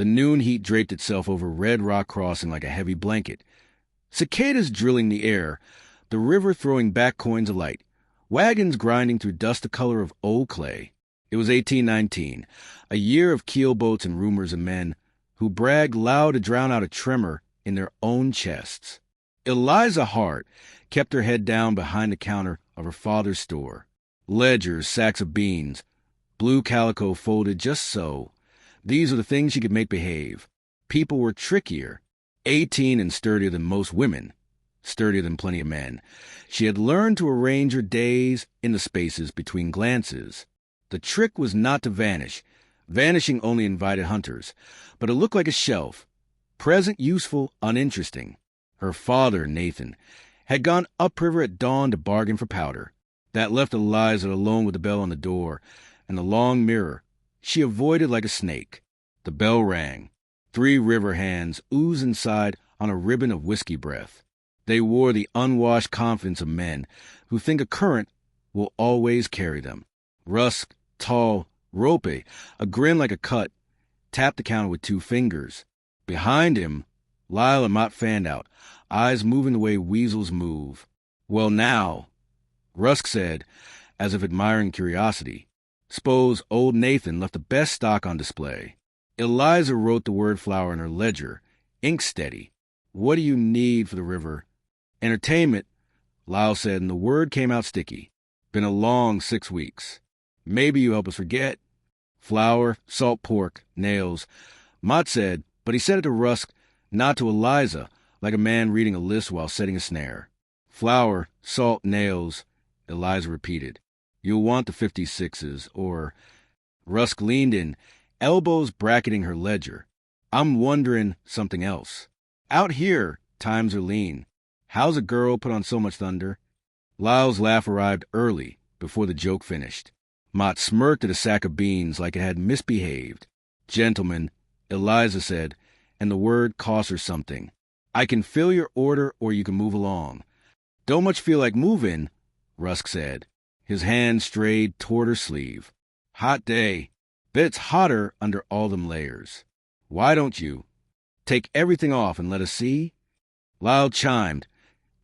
The noon heat draped itself over Red Rock Crossing like a heavy blanket. Cicadas drilling the air, the river throwing back coins of light, wagons grinding through dust the color of old clay. It was 1819, a year of keelboats and rumors of men who bragged loud to drown out a tremor in their own chests. Eliza Hart kept her head down behind the counter of her father's store. Ledgers, sacks of beans, blue calico folded just so. These were the things she could make behave. People were trickier, 18 and sturdier than most women, sturdier than plenty of men. She had learned to arrange her days in the spaces between glances. The trick was not to vanish. Vanishing only invited hunters, but to look like a shelf. Present, useful, uninteresting. Her father, Nathan, had gone upriver at dawn to bargain for powder. That left Eliza alone with the bell on the door and the long mirror. She avoided like a snake. The bell rang. 3 river hands oozed inside on a ribbon of whiskey breath. They wore the unwashed confidence of men who think a current will always carry them. Rusk, tall, Rope, a grin like a cut, tapped the counter with 2 fingers. Behind him, Lyle and Mott fanned out, eyes moving the way weasels move. "Well, now," Rusk said, as if admiring curiosity. "S'pose old Nathan left the best stock on display." Eliza wrote the word flower in her ledger, ink steady. "What do you need for the river?" "Entertainment," Lyle said, and the word came out sticky. "Been a long 6 weeks. Maybe you help us forget." Flour, salt pork, nails. Mott said, but he said it to Rusk, not to Eliza, like a man reading a list while setting a snare. "Flour, salt, nails," Eliza repeated. "You'll want the 56s, or—" Rusk leaned in, elbows bracketing her ledger. "I'm wondering something else. Out here, times are lean. How's a girl put on so much thunder?" Lyle's laugh arrived early, before the joke finished. Mott smirked at a sack of beans like it had misbehaved. "Gentlemen," Eliza said, and the word cost her something. "I can fill your order or you can move along." "Don't much feel like moving," Rusk said. His hand strayed toward her sleeve. "Hot day. Bet it's hotter under all them layers. Why don't you take everything off and let us see?" Lyle chimed,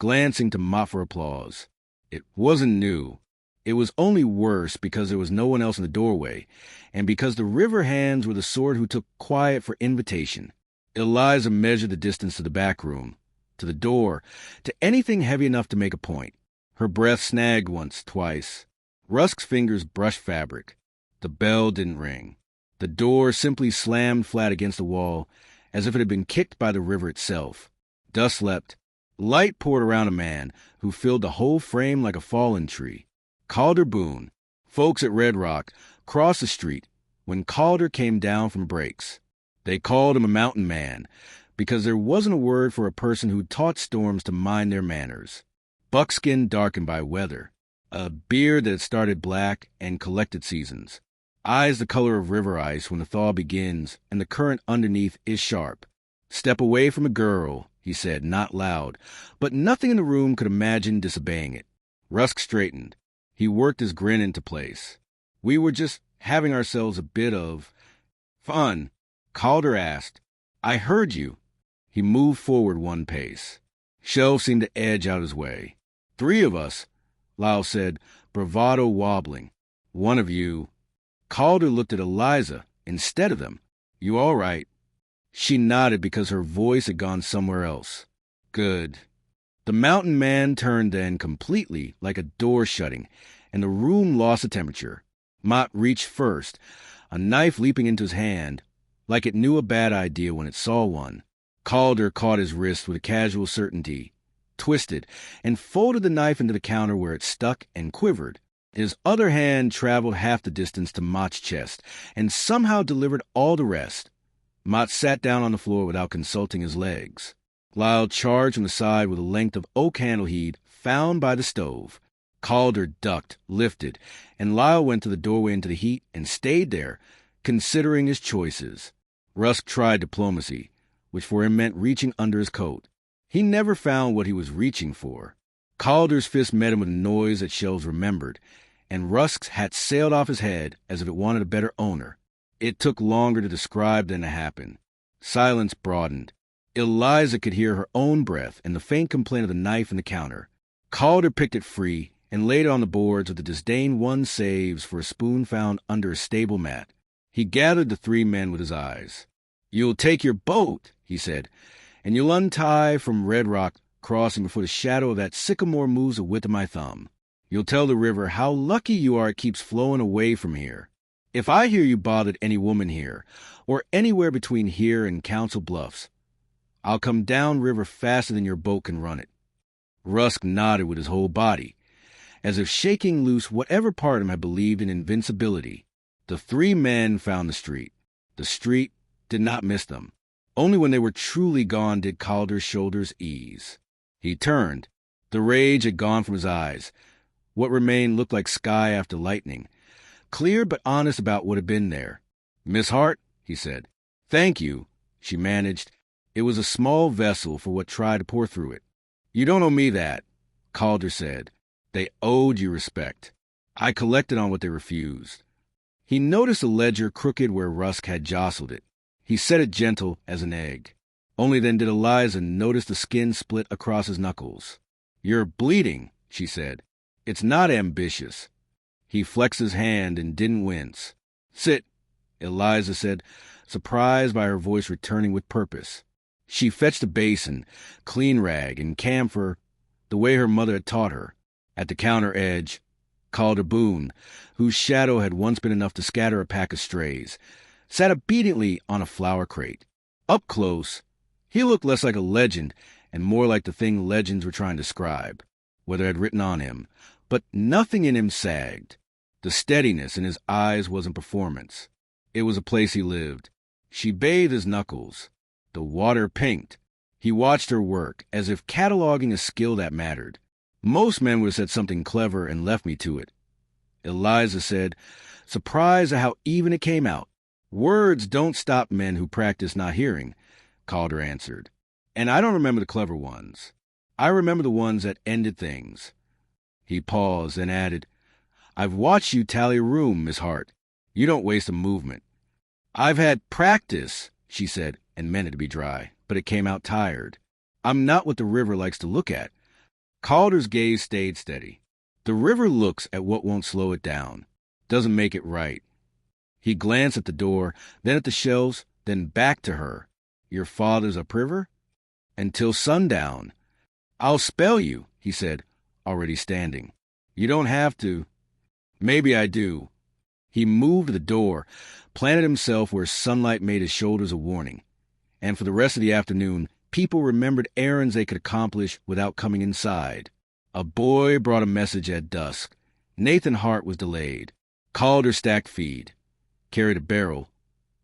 glancing to Mott for applause. It wasn't new. It was only worse because there was no one else in the doorway, and because the river hands were the sort who took quiet for invitation. Eliza measured the distance to the back room, to the door, to anything heavy enough to make a point. Her breath snagged once, twice. Rusk's fingers brushed fabric. The bell didn't ring. The door simply slammed flat against the wall, as if it had been kicked by the river itself. Dust leapt. Light poured around a man who filled the whole frame like a fallen tree. Calder Boone. Folks at Red Rock crossed the street when Calder came down from breaks. They called him a mountain man because there wasn't a word for a person who taught storms to mind their manners. Buckskin darkened by weather. A beard that had started black and collected seasons. Eyes the color of river ice when the thaw begins and the current underneath is sharp. "Step away from a girl," he said, not loud, but nothing in the room could imagine disobeying it. Rusk straightened. He worked his grin into place. "We were just having ourselves a bit of fun." Calder asked, "I heard you." He moved forward 1 pace. Shelves seemed to edge out his way. "3 of us," Lyle said, bravado wobbling. "One of you." Calder looked at Eliza instead of them. "You all right?" She nodded because her voice had gone somewhere else. "Good." The mountain man turned then completely like a door shutting, and the room lost the temperature. Mott reached first, a knife leaping into his hand, like it knew a bad idea when it saw one. Calder caught his wrist with a casual certainty, twisted, and folded the knife into the counter where it stuck and quivered. His other hand traveled half the distance to Mott's chest, and somehow delivered all the rest. Mott sat down on the floor without consulting his legs. Lyle charged from the side with a length of oak handle he'd found by the stove. Calder ducked, lifted, and Lyle went to the doorway into the heat and stayed there, considering his choices. Rusk tried diplomacy, which for him meant reaching under his coat. He never found what he was reaching for. Calder's fist met him with a noise that shelves remembered, and Rusk's hat sailed off his head as if it wanted a better owner. It took longer to describe than to happen. Silence broadened. Eliza could hear her own breath and the faint complaint of the knife in the counter. Calder picked it free and laid it on the boards with the disdain one saves for a spoon found under a stable mat. He gathered the three men with his eyes. "You'll take your boat," he said, "and you'll untie from Red Rock Crossing before the shadow of that sycamore moves the width of my thumb. You'll tell the river how lucky you are it keeps flowing away from here. If I hear you bothered any woman here, or anywhere between here and Council Bluffs, I'll come down river faster than your boat can run it." Rusk nodded with his whole body, as if shaking loose whatever part of him had believed in invincibility. The three men found the street. The street did not miss them. Only when they were truly gone did Calder's shoulders ease. He turned. The rage had gone from his eyes. What remained looked like sky after lightning, clear but honest about what had been there. "Miss Hart," he said. "Thank you," she managed. It was a small vessel for what tried to pour through it. "You don't owe me that," Calder said. "They owed you respect. I collected on what they refused." He noticed a ledger crooked where Rusk had jostled it. He set it gentle as an egg. Only then did Eliza notice the skin split across his knuckles. "You're bleeding," she said. "It's not ambitious." He flexed his hand and didn't wince. "Sit," Eliza said, surprised by her voice returning with purpose. She fetched a basin, clean rag, and camphor the way her mother had taught her. At the counter edge, Calder Boone, whose shadow had once been enough to scatter a pack of strays, sat obediently on a flower crate. Up close, he looked less like a legend and more like the thing legends were trying to describe, whether it had written on him. But nothing in him sagged. The steadiness in his eyes wasn't performance. It was a place he lived. She bathed his knuckles. The water pinked. He watched her work, as if cataloging a skill that mattered. "Most men would have said something clever and left me to it," Eliza said, surprised at how even it came out. "Words don't stop men who practice not hearing," Calder answered. "And I don't remember the clever ones. I remember the ones that ended things." He paused and added, "I've watched you tally a room, Miss Hart. You don't waste a movement." "I've had practice," she said, and meant it to be dry, but it came out tired. "I'm not what the river likes to look at." Calder's gaze stayed steady. "The river looks at what won't slow it down, doesn't make it right." He glanced at the door, then at the shelves, then back to her. "Your father's a priver?" "Until sundown." "I'll spell you," he said, already standing. "You don't have to." "Maybe I do." He moved to the door, planted himself where sunlight made his shoulders a warning. And for the rest of the afternoon, people remembered errands they could accomplish without coming inside. A boy brought a message at dusk. Nathan Hart was delayed. Calder stacked feed, carried a barrel,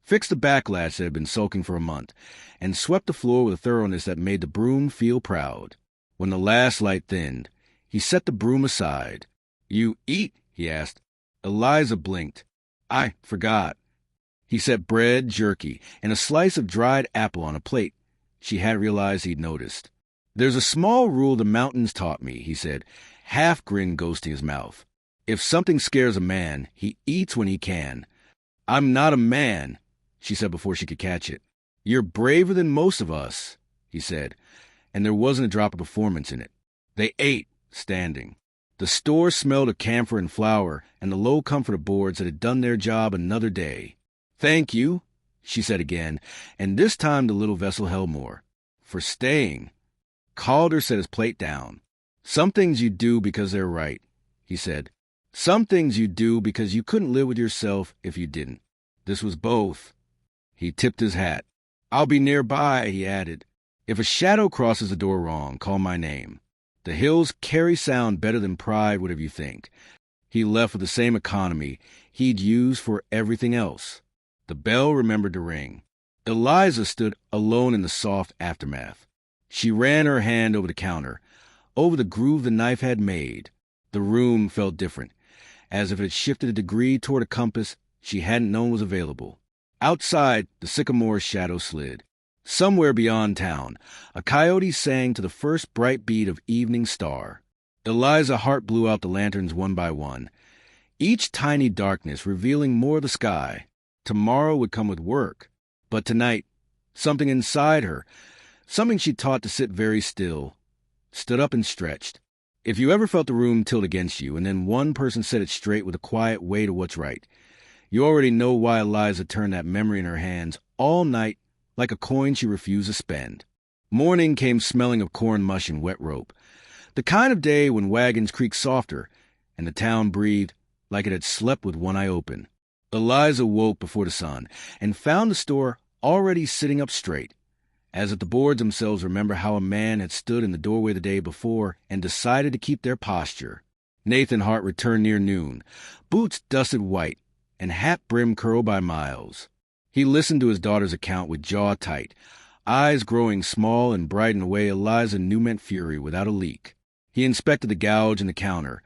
fixed the backlash that had been sulking for a month, and swept the floor with a thoroughness that made the broom feel proud. When the last light thinned, he set the broom aside. "You eat?" he asked. Eliza blinked. "I forgot." He set bread, jerky, and a slice of dried apple on a plate. She hadn't realized he'd noticed. "There's a small rule the mountains taught me," he said, half-grin ghosting his mouth. "If something scares a man, he eats when he can." "I'm not a man," she said before she could catch it. "You're braver than most of us," he said, and there wasn't a drop of performance in it. They ate, standing. The store smelled of camphor and flour and the low comfort of boards that had done their job another day. "Thank you," she said again, and this time the little vessel held more. "For staying." Calder set his plate down. "Some things you do because they're right," he said. "Some things you do because you couldn't live with yourself if you didn't." This was both. He tipped his hat. "I'll be nearby," he added. "If a shadow crosses the door wrong, call my name. The hills carry sound better than pride, whatever you think." He left with the same economy he'd used for everything else. The bell remembered to ring. Eliza stood alone in the soft aftermath. She ran her hand over the counter, over the groove the knife had made. The room felt different, as if it had shifted a degree toward a compass she hadn't known was available. Outside, the sycamore's shadow slid. Somewhere beyond town, a coyote sang to the first bright beat of evening star. Eliza Hart blew out the lanterns one by one, each tiny darkness revealing more of the sky. Tomorrow would come with work, but tonight Something inside her, something she taught to sit very still, stood up and stretched. If you ever felt the room tilt against you, and then one person set it straight with a quiet way to what's right, you already know why Eliza turned that memory in her hands all night like a coin she refused to spend. Morning came smelling of corn mush and wet rope, the kind of day when wagons creaked softer and the town breathed like it had slept with one eye open. Eliza woke before the sun and found the store already sitting up straight, as if the boards themselves remember how a man had stood in the doorway the day before and decided to keep their posture. Nathan Hart returned near noon, boots dusted white and hat brim curled by miles. He listened to his daughter's account with jaw tight, eyes growing small and bright in a way Eliza knew meant fury without a leak. He inspected the gouge in the counter,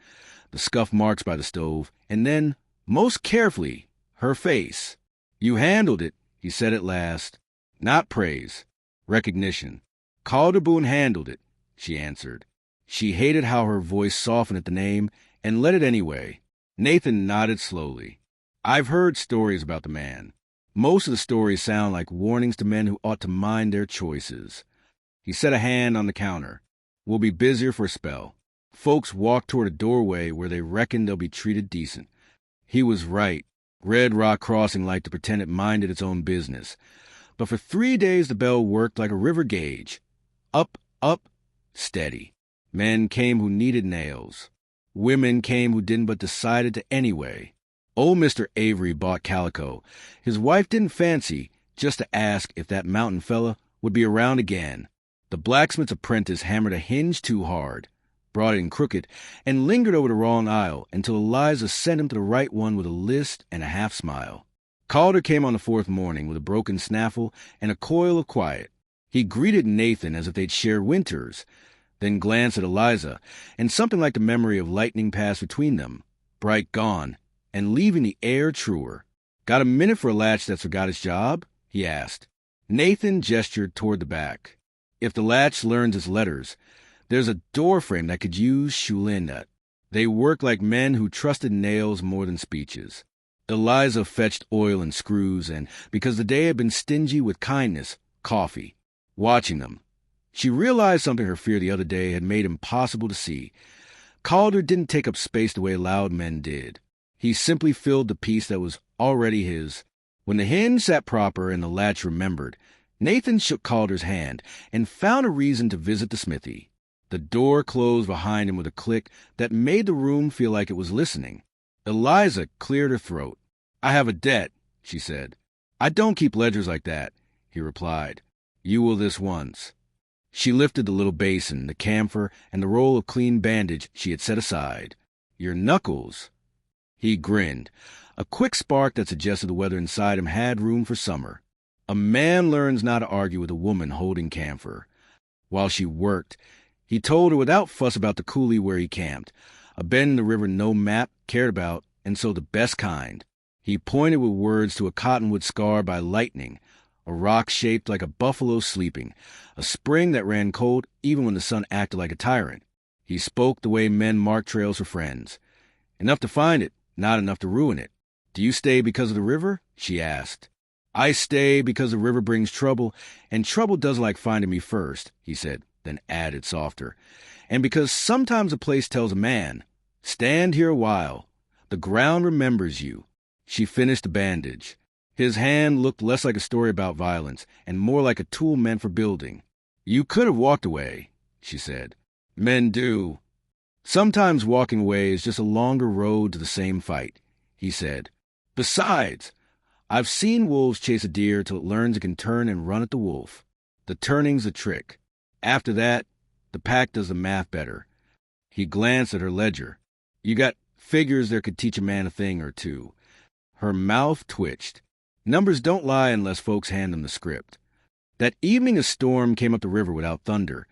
the scuff marks by the stove, and then, most carefully, her face. "You handled it," he said at last. "Not praise. Recognition." "Calder Boone handled it," she answered. She hated how her voice softened at the name and let it anyway. Nathan nodded slowly. "I've heard stories about the man. Most of the stories sound like warnings to men who ought to mind their choices." He set a hand on the counter. "We'll be busier for a spell." Folks walked toward a doorway where they reckoned they'll be treated decent. He was right. Red Rock Crossing liked to pretend it minded its own business. But for 3 days the bell worked like a river gauge. Up, up, steady. Men came who needed nails. Women came who didn't but decided to anyway. Old Mr. Avery bought calico. His wife didn't fancy, just to ask if that mountain fella would be around again. The blacksmith's apprentice hammered a hinge too hard, brought it in crooked, and lingered over the wrong aisle until Eliza sent him to the right one with a list and a half-smile. Calder came on the 4th morning with a broken snaffle and a coil of quiet. He greeted Nathan as if they'd shared winters, then glanced at Eliza, and something like the memory of lightning passed between them, bright gone, and leaving the air truer. "Got a minute for a latch that's forgot its job?" he asked. Nathan gestured toward the back. "If the latch learns its letters, there's a door frame that could use Shulinda." They worked like men who trusted nails more than speeches. Eliza fetched oil and screws, and, because the day had been stingy with kindness, coffee. Watching them, she realized something her fear the other day had made impossible to see. Calder didn't take up space the way loud men did. He simply filled the piece that was already his. When the hinge sat proper and the latch remembered, Nathan shook Calder's hand and found a reason to visit the smithy. The door closed behind him with a click that made the room feel like it was listening. Eliza cleared her throat. "I have a debt," she said. "I don't keep ledgers like that," he replied. "You will this once." She lifted the little basin, the camphor, and the roll of clean bandage she had set aside. "Your knuckles." He grinned, a quick spark that suggested the weather inside him had room for summer. A man learns not to argue with a woman holding camphor. While she worked, he told her without fuss about the coulee where he camped, a bend in the river no map cared about, and so the best kind. He pointed with words to a cottonwood scar by lightning, a rock shaped like a buffalo sleeping, a spring that ran cold even when the sun acted like a tyrant. He spoke the way men mark trails for friends. "Enough to find it, not enough to ruin it." "Do you stay because of the river?" she asked. "I stay because the river brings trouble, and trouble does like finding me first," he said, then added softer. "And because sometimes a place tells a man, 'Stand here a while. The ground remembers you.'" She finished the bandage. His hand looked less like a story about violence and more like a tool meant for building. "You could have walked away," she said. "Men do. Sometimes walking away is just a longer road to the same fight," he said. "Besides, I've seen wolves chase a deer till it learns it can turn and run at the wolf. The turning's the trick. After that, the pack does the math better." He glanced at her ledger. "You got figures that could teach a man a thing or two." Her mouth twitched. Numbers don't lie unless folks hand them the script. That evening a storm came up the river without thunder,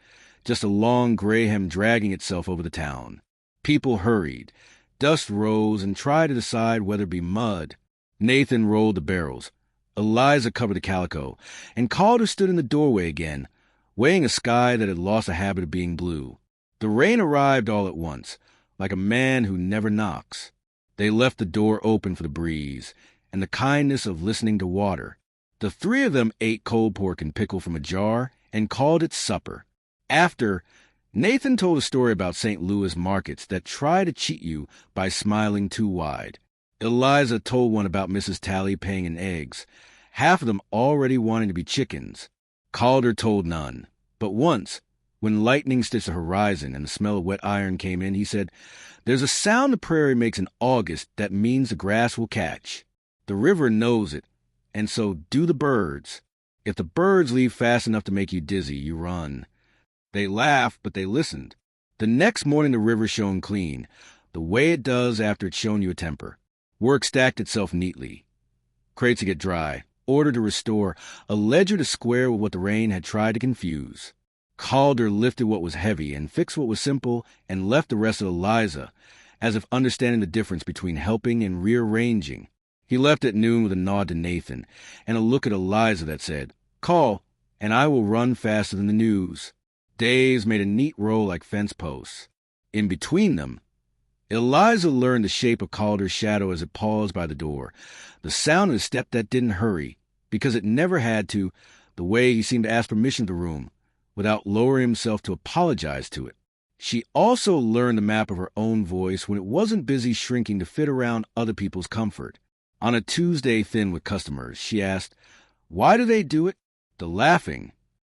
just a long greyhound dragging itself over the town. People hurried. Dust rose and tried to decide whether it be mud. Nathan rolled the barrels. Eliza covered the calico, and Calder stood in the doorway again, weighing a sky that had lost the habit of being blue. The rain arrived all at once, like a man who never knocks. They left the door open for the breeze and the kindness of listening to water. The three of them ate cold pork and pickle from a jar and called it supper. After, Nathan told a story about St. Louis markets that try to cheat you by smiling too wide. Eliza told one about Mrs. Tally paying in eggs, half of them already wanting to be chickens. Calder told none. But once, when lightning stitched the horizon and the smell of wet iron came in, he said, "There's a sound the prairie makes in August that means the grass will catch. The river knows it, and so do the birds. If the birds leave fast enough to make you dizzy, you run." They laughed, but they listened. The next morning the river shone clean, the way it does after it's shown you a temper. Work stacked itself neatly. Crates to get dry, order to restore, a ledger to square with what the rain had tried to confuse. Calder lifted what was heavy and fixed what was simple and left the rest of Eliza, as if understanding the difference between helping and rearranging. He left at noon with a nod to Nathan and a look at Eliza that said, "Call, and I will run faster than the news." Days made a neat row like fence posts. In between them, Eliza learned the shape of Calder's shadow as it paused by the door, the sound of the step that didn't hurry, because it never had to, the way he seemed to ask permission to the room, without lowering himself to apologize to it. She also learned the map of her own voice when it wasn't busy shrinking to fit around other people's comfort. On a Tuesday thin with customers, she asked, "Why do they do it?" The laughing,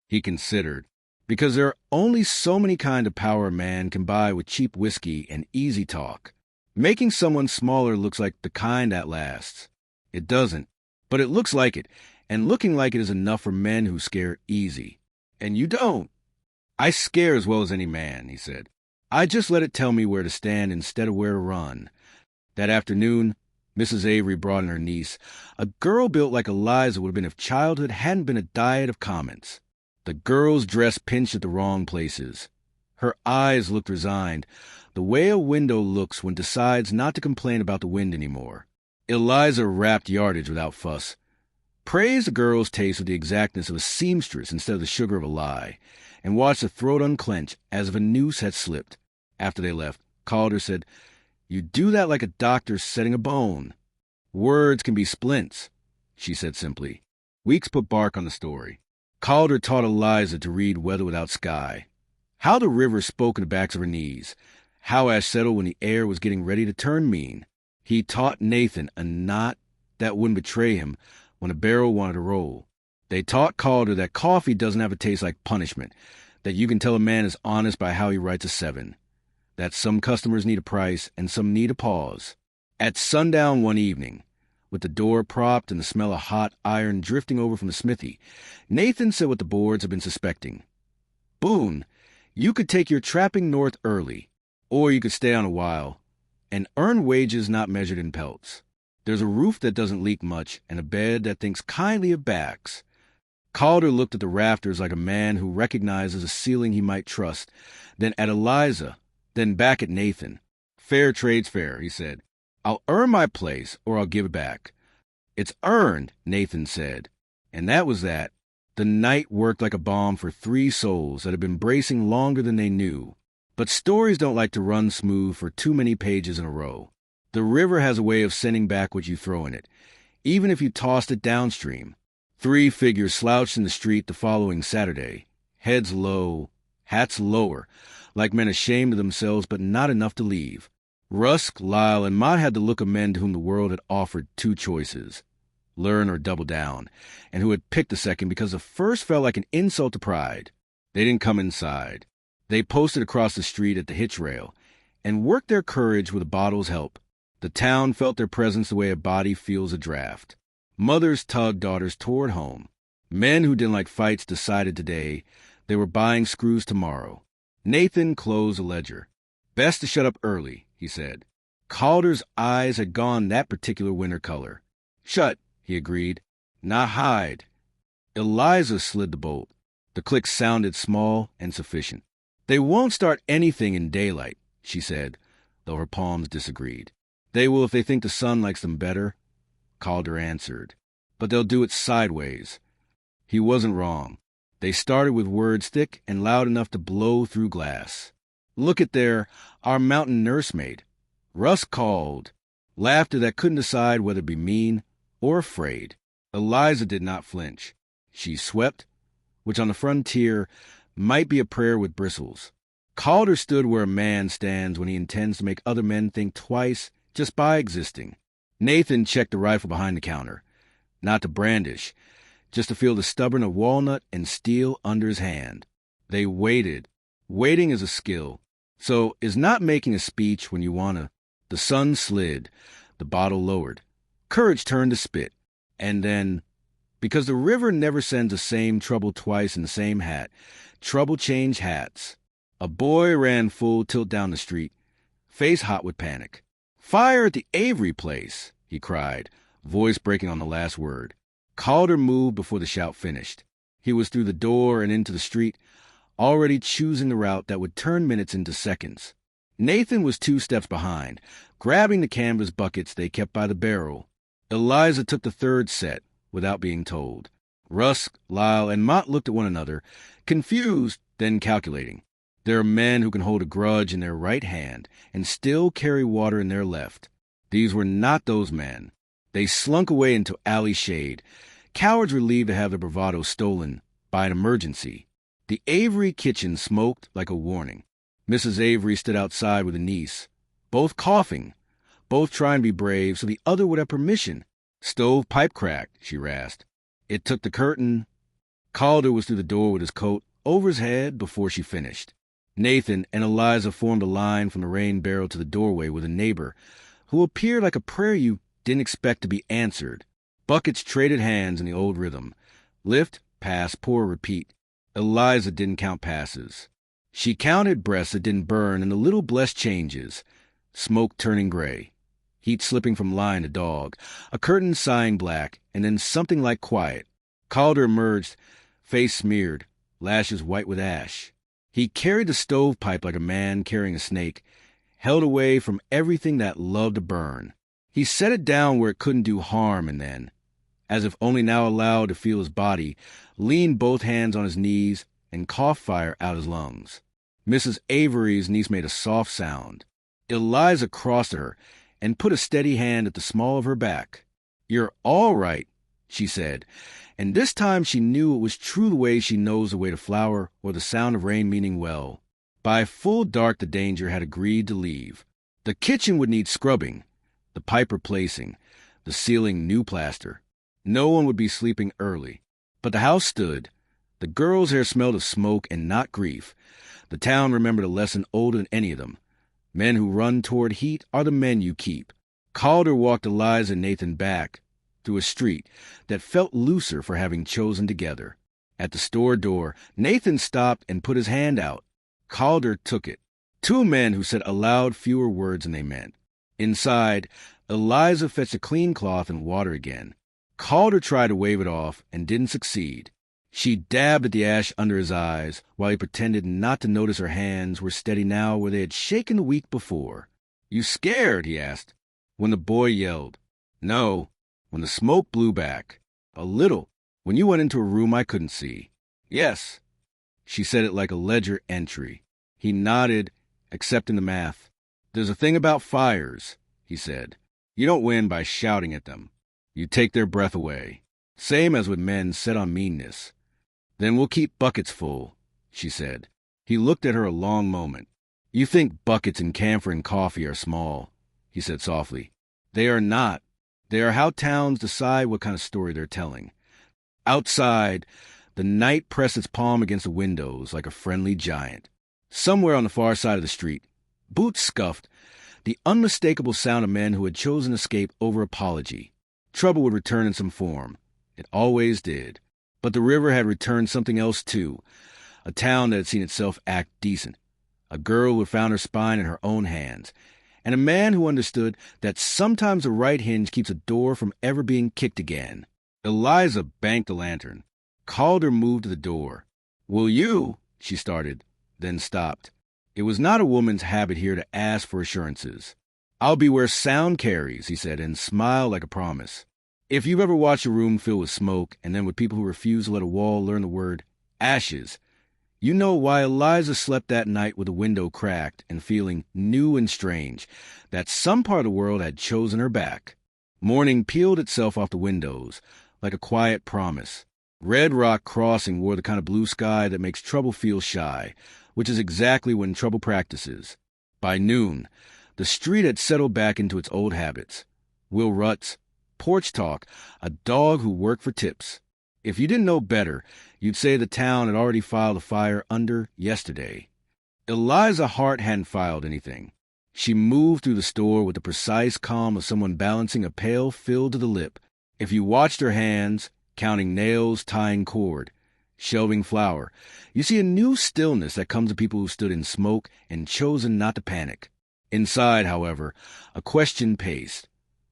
he considered, because there are only so many kind of power a man can buy with cheap whiskey and easy talk. Making someone smaller looks like the kind that lasts. It doesn't, but it looks like it, and looking like it is enough for men who scare easy. And you don't. "I scare as well as any man," he said. "I just let it tell me where to stand instead of where to run." That afternoon, Mrs. Avery brought in her niece, a girl built like Eliza would have been if childhood hadn't been a diet of comments. The girl's dress pinched at the wrong places. Her eyes looked resigned, the way a window looks when it decides not to complain about the wind anymore. Eliza wrapped yardage without fuss, praised the girl's taste with the exactness of a seamstress instead of the sugar of a lie, and watched the throat unclench as if a noose had slipped. After they left, Calder said, "You do that like a doctor setting a bone." "Words can be splints," she said simply. Weeks put bark on the story. Calder taught Eliza to read weather without sky, how the river spoke in the backs of her knees, how ash settled when the air was getting ready to turn mean. He taught Nathan a knot that wouldn't betray him when a barrel wanted to roll. They taught Calder that coffee doesn't have a taste like punishment, that you can tell a man is honest by how he writes a 7, that some customers need a price and some need a pause. At sundown one evening, with the door propped and the smell of hot iron drifting over from the smithy, Nathan said what the boards had been suspecting. "Boone, you could take your trapping north early, or you could stay on a while, and earn wages not measured in pelts. There's a roof that doesn't leak much, and a bed that thinks kindly of backs." Calder looked at the rafters like a man who recognizes a ceiling he might trust, then at Eliza, then back at Nathan. "Fair trade's fair," he said. "I'll earn my place, or I'll give it back." "It's earned," Nathan said. And that was that. The night worked like a bomb for 3 souls that had been bracing longer than they knew. But stories don't like to run smooth for too many pages in a row. The river has a way of sending back what you throw in it, even if you tossed it downstream. 3 figures slouched in the street the following Saturday, heads low, hats lower, like men ashamed of themselves but not enough to leave. Rusk, Lyle, and Mott had the look of men to whom the world had offered 2 choices, learn or double down, and who had picked the second because the first felt like an insult to pride. They didn't come inside. They posted across the street at the hitch rail and worked their courage with a bottle's help. The town felt their presence the way a body feels a draft. Mothers tugged daughters toward home. Men who didn't like fights decided today they were buying screws tomorrow. Nathan closed the ledger. "Best to shut up early," he said. Calder's eyes had gone that particular winter color. "Shut," he agreed. "Not hide." Eliza slid the bolt. The click sounded small and sufficient. "They won't start anything in daylight," she said, though her palms disagreed. "They will if they think the sun likes them better," Calder answered. "But they'll do it sideways." He wasn't wrong. They started with words thick and loud enough to blow through glass. "Look at there, our mountain nursemaid." Russ called. Laughter that couldn't decide whether to be mean or afraid. Eliza did not flinch. She swept, which on the frontier might be a prayer with bristles. Calder stood where a man stands when he intends to make other men think twice just by existing. Nathan checked the rifle behind the counter, not to brandish, just to feel the stubborn of walnut and steel under his hand. They waited. Waiting is a skill, so is not making a speech when you want to. The sun slid, the bottle lowered. Courage turned to spit, and then, because the river never sends the same trouble twice in the same hat, trouble changed hats. A boy ran full tilt down the street, face hot with panic. "Fire at the Avery place," he cried, voice breaking on the last word. Calder moved before the shout finished. He was through the door and into the street, already choosing the route that would turn minutes into seconds. Nathan was 2 steps behind, grabbing the canvas buckets they kept by the barrel. Eliza took the 3rd set, without being told. Rusk, Lyle, and Mott looked at one another, confused, then calculating. There are men who can hold a grudge in their right hand and still carry water in their left. These were not those men. They slunk away into alley shade, cowards relieved to have their bravado stolen by an emergency. The Avery kitchen smoked like a warning. Mrs. Avery stood outside with a niece, both coughing, both trying to be brave so the other would have permission. "Stove pipe cracked," she rasped. It took the curtain. Calder was through the door with his coat over his head before she finished. Nathan and Eliza formed a line from the rain barrel to the doorway with a neighbor who appeared like a prayer you didn't expect to be answered. Buckets traded hands in the old rhythm. Lift, pass, pour, repeat. Eliza didn't count passes. She counted breaths that didn't burn and the little blessed changes. Smoke turning gray. Heat slipping from line to dog. A curtain sighing black, and then something like quiet. Calder emerged, face smeared, lashes white with ash. He carried the stovepipe like a man carrying a snake, held away from everything that loved to burn. He set it down where it couldn't do harm, and then, as if only now allowed to feel his body, leaned both hands on his knees and coughed fire out his lungs. Mrs. Avery's niece made a soft sound. Eliza crossed to her and put a steady hand at the small of her back. "You're all right," she said, and this time she knew it was true the way she knows the way to flower or the sound of rain meaning well. By full dark the danger had agreed to leave. The kitchen would need scrubbing, the pipe replacing, the ceiling new plaster. No one would be sleeping early. But the house stood. The girls' hair smelled of smoke and not grief. The town remembered a lesson older than any of them. Men who run toward heat are the men you keep. Calder walked Eliza and Nathan back through a street that felt looser for having chosen together. At the store door, Nathan stopped and put his hand out. Calder took it. 2 men who said aloud fewer words than they meant. Inside, Eliza fetched a clean cloth and water again. Calder tried to wave it off and didn't succeed. She dabbed at the ash under his eyes while he pretended not to notice her hands were steady now where they had shaken the week before. "You scared?" he asked. When the boy yelled. "No." When the smoke blew back. "A little. When you went into a room I couldn't see." "Yes." She said it like a ledger entry. He nodded, accepting the math. "There's a thing about fires," he said. "You don't win by shouting at them. You take their breath away. Same as with men set on meanness." "Then we'll keep buckets full," she said. He looked at her a long moment. "You think buckets and camphor and coffee are small," he said softly. "They are not. They are how towns decide what kind of story they're telling." Outside, the night pressed its palm against the windows like a friendly giant. Somewhere on the far side of the street, boots scuffed, the unmistakable sound of men who had chosen escape over apology. Trouble would return in some form. It always did. But the river had returned something else, too. A town that had seen itself act decent. A girl who had found her spine in her own hands. And a man who understood that sometimes the right hinge keeps a door from ever being kicked again. Eliza banked the lantern. Calder moved to the door. "Will you?" she started, then stopped. It was not a woman's habit here to ask for assurances. "I'll be where sound carries," he said, and smiled like a promise. If you've ever watched a room filled with smoke and then with people who refuse to let a wall learn the word ashes, you know why Eliza slept that night with the window cracked and feeling new and strange, that some part of the world had chosen her back. Morning peeled itself off the windows, like a quiet promise. Red Rock Crossing wore the kind of blue sky that makes trouble feel shy, which is exactly when trouble practices. By noon, the street had settled back into its old habits. Will Ruts, porch talk, a dog who worked for tips. If you didn't know better, you'd say the town had already filed a fire under yesterday. Eliza Hart hadn't filed anything. She moved through the store with the precise calm of someone balancing a pail filled to the lip. If you watched her hands, counting nails, tying cord, shelving flour, you see a new stillness that comes to people who stood in smoke and chosen not to panic. Inside, however, a question paced.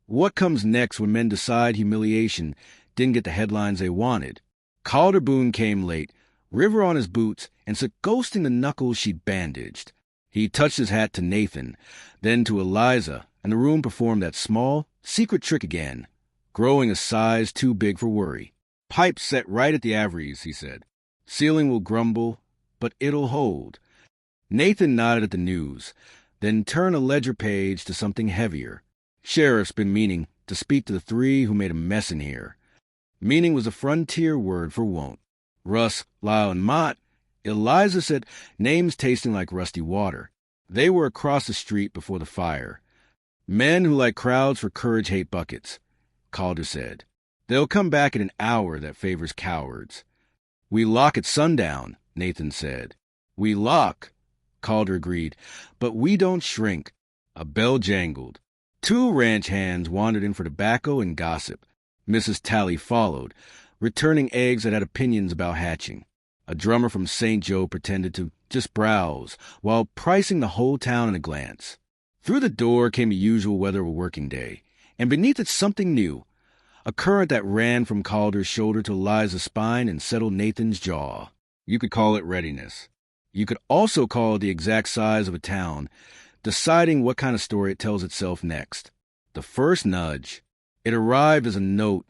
What comes next when men decide humiliation didn't get the headlines they wanted? Calder Boone came late, River on his boots, and sat ghosting the knuckles she'd bandaged. He touched his hat to Nathan, then to Eliza, and the room performed that small, secret trick again, growing a size too big for worry. Pipe set right at the Averys, he said. Ceiling will grumble, but it'll hold. Nathan nodded at the news, then turned a ledger page to something heavier. Sheriff's been meaning to speak to the three who made a mess in here. Meaning was a frontier word for won't. Russ, Lyle, and Mott, Eliza said, names tasting like rusty water. They were across the street before the fire. Men who like crowds for courage hate buckets, Calder said. They'll come back in an hour that favors cowards. We lock at sundown, Nathan said. We lock, Calder agreed, but we don't shrink. A bell jangled. 2 ranch hands wandered in for tobacco and gossip. Mrs. Talley followed, returning eggs that had opinions about hatching. A drummer from St. Joe pretended to just browse, while pricing the whole town in a glance. Through the door came the usual weather of a working day, and beneath it something new, a current that ran from Calder's shoulder to Eliza's spine and settled Nathan's jaw. You could call it readiness. You could also call it the exact size of a town, deciding what kind of story it tells itself next. The first nudge. It arrived as a note,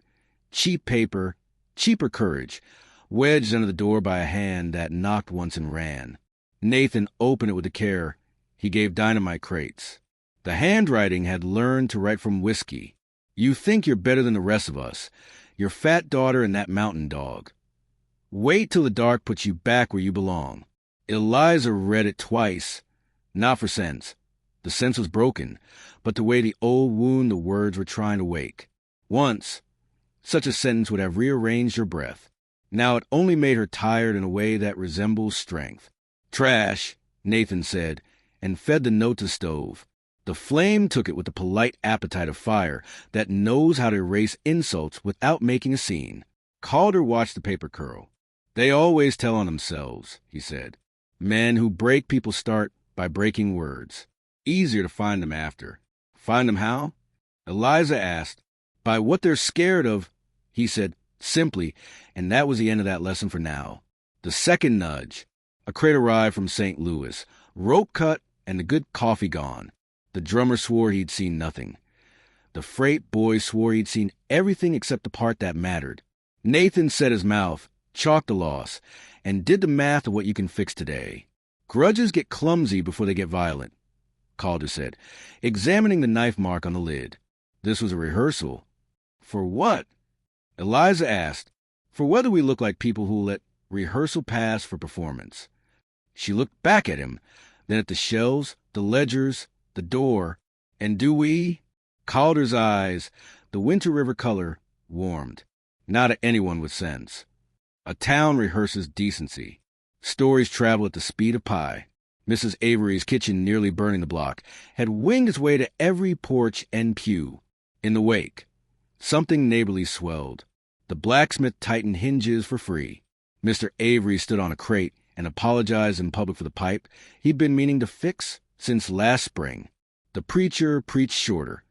cheap paper, cheaper courage, wedged under the door by a hand that knocked once and ran. Nathan opened it with the care he gave dynamite crates. The handwriting had learned to write from whiskey. You think you're better than the rest of us, your fat daughter and that mountain dog. Wait till the dark puts you back where you belong. Eliza read it twice, not for sense. The sense was broken, but to way the old wound the words were trying to wake. Once, such a sentence would have rearranged her breath. Now it only made her tired in a way that resembles strength. Trash, Nathan said, and fed the note to stove. The flame took it with the polite appetite of fire that knows how to erase insults without making a scene. Calder watched the paper curl. They always tell on themselves, he said. Men who break people start by breaking words. Easier to find them after. Find them how? Eliza asked. By what they're scared of, he said, simply, and that was the end of that lesson for now. The second nudge. A crate arrived from St. Louis, rope cut and the good coffee gone. The drummer swore he'd seen nothing. The freight boy swore he'd seen everything except the part that mattered. Nathan set his mouth, chalked the loss, and did the math of what you can fix today. Grudges get clumsy before they get violent, Calder said, examining the knife mark on the lid. This was a rehearsal. For what? Eliza asked. For whether we look like people who let rehearsal pass for performance. She looked back at him, then at the shelves, the ledgers, the door. And do we? Calder's eyes, the Winter River color, warmed. Not at anyone with sense. A town rehearses decency. Stories travel at the speed of pie. Mrs. Avery's kitchen, nearly burning the block, had winged its way to every porch and pew. In the wake, something neighborly swelled. The blacksmith tightened hinges for free. Mr. Avery stood on a crate and apologized in public for the pipe he'd been meaning to fix since last spring. The preacher preached shorter.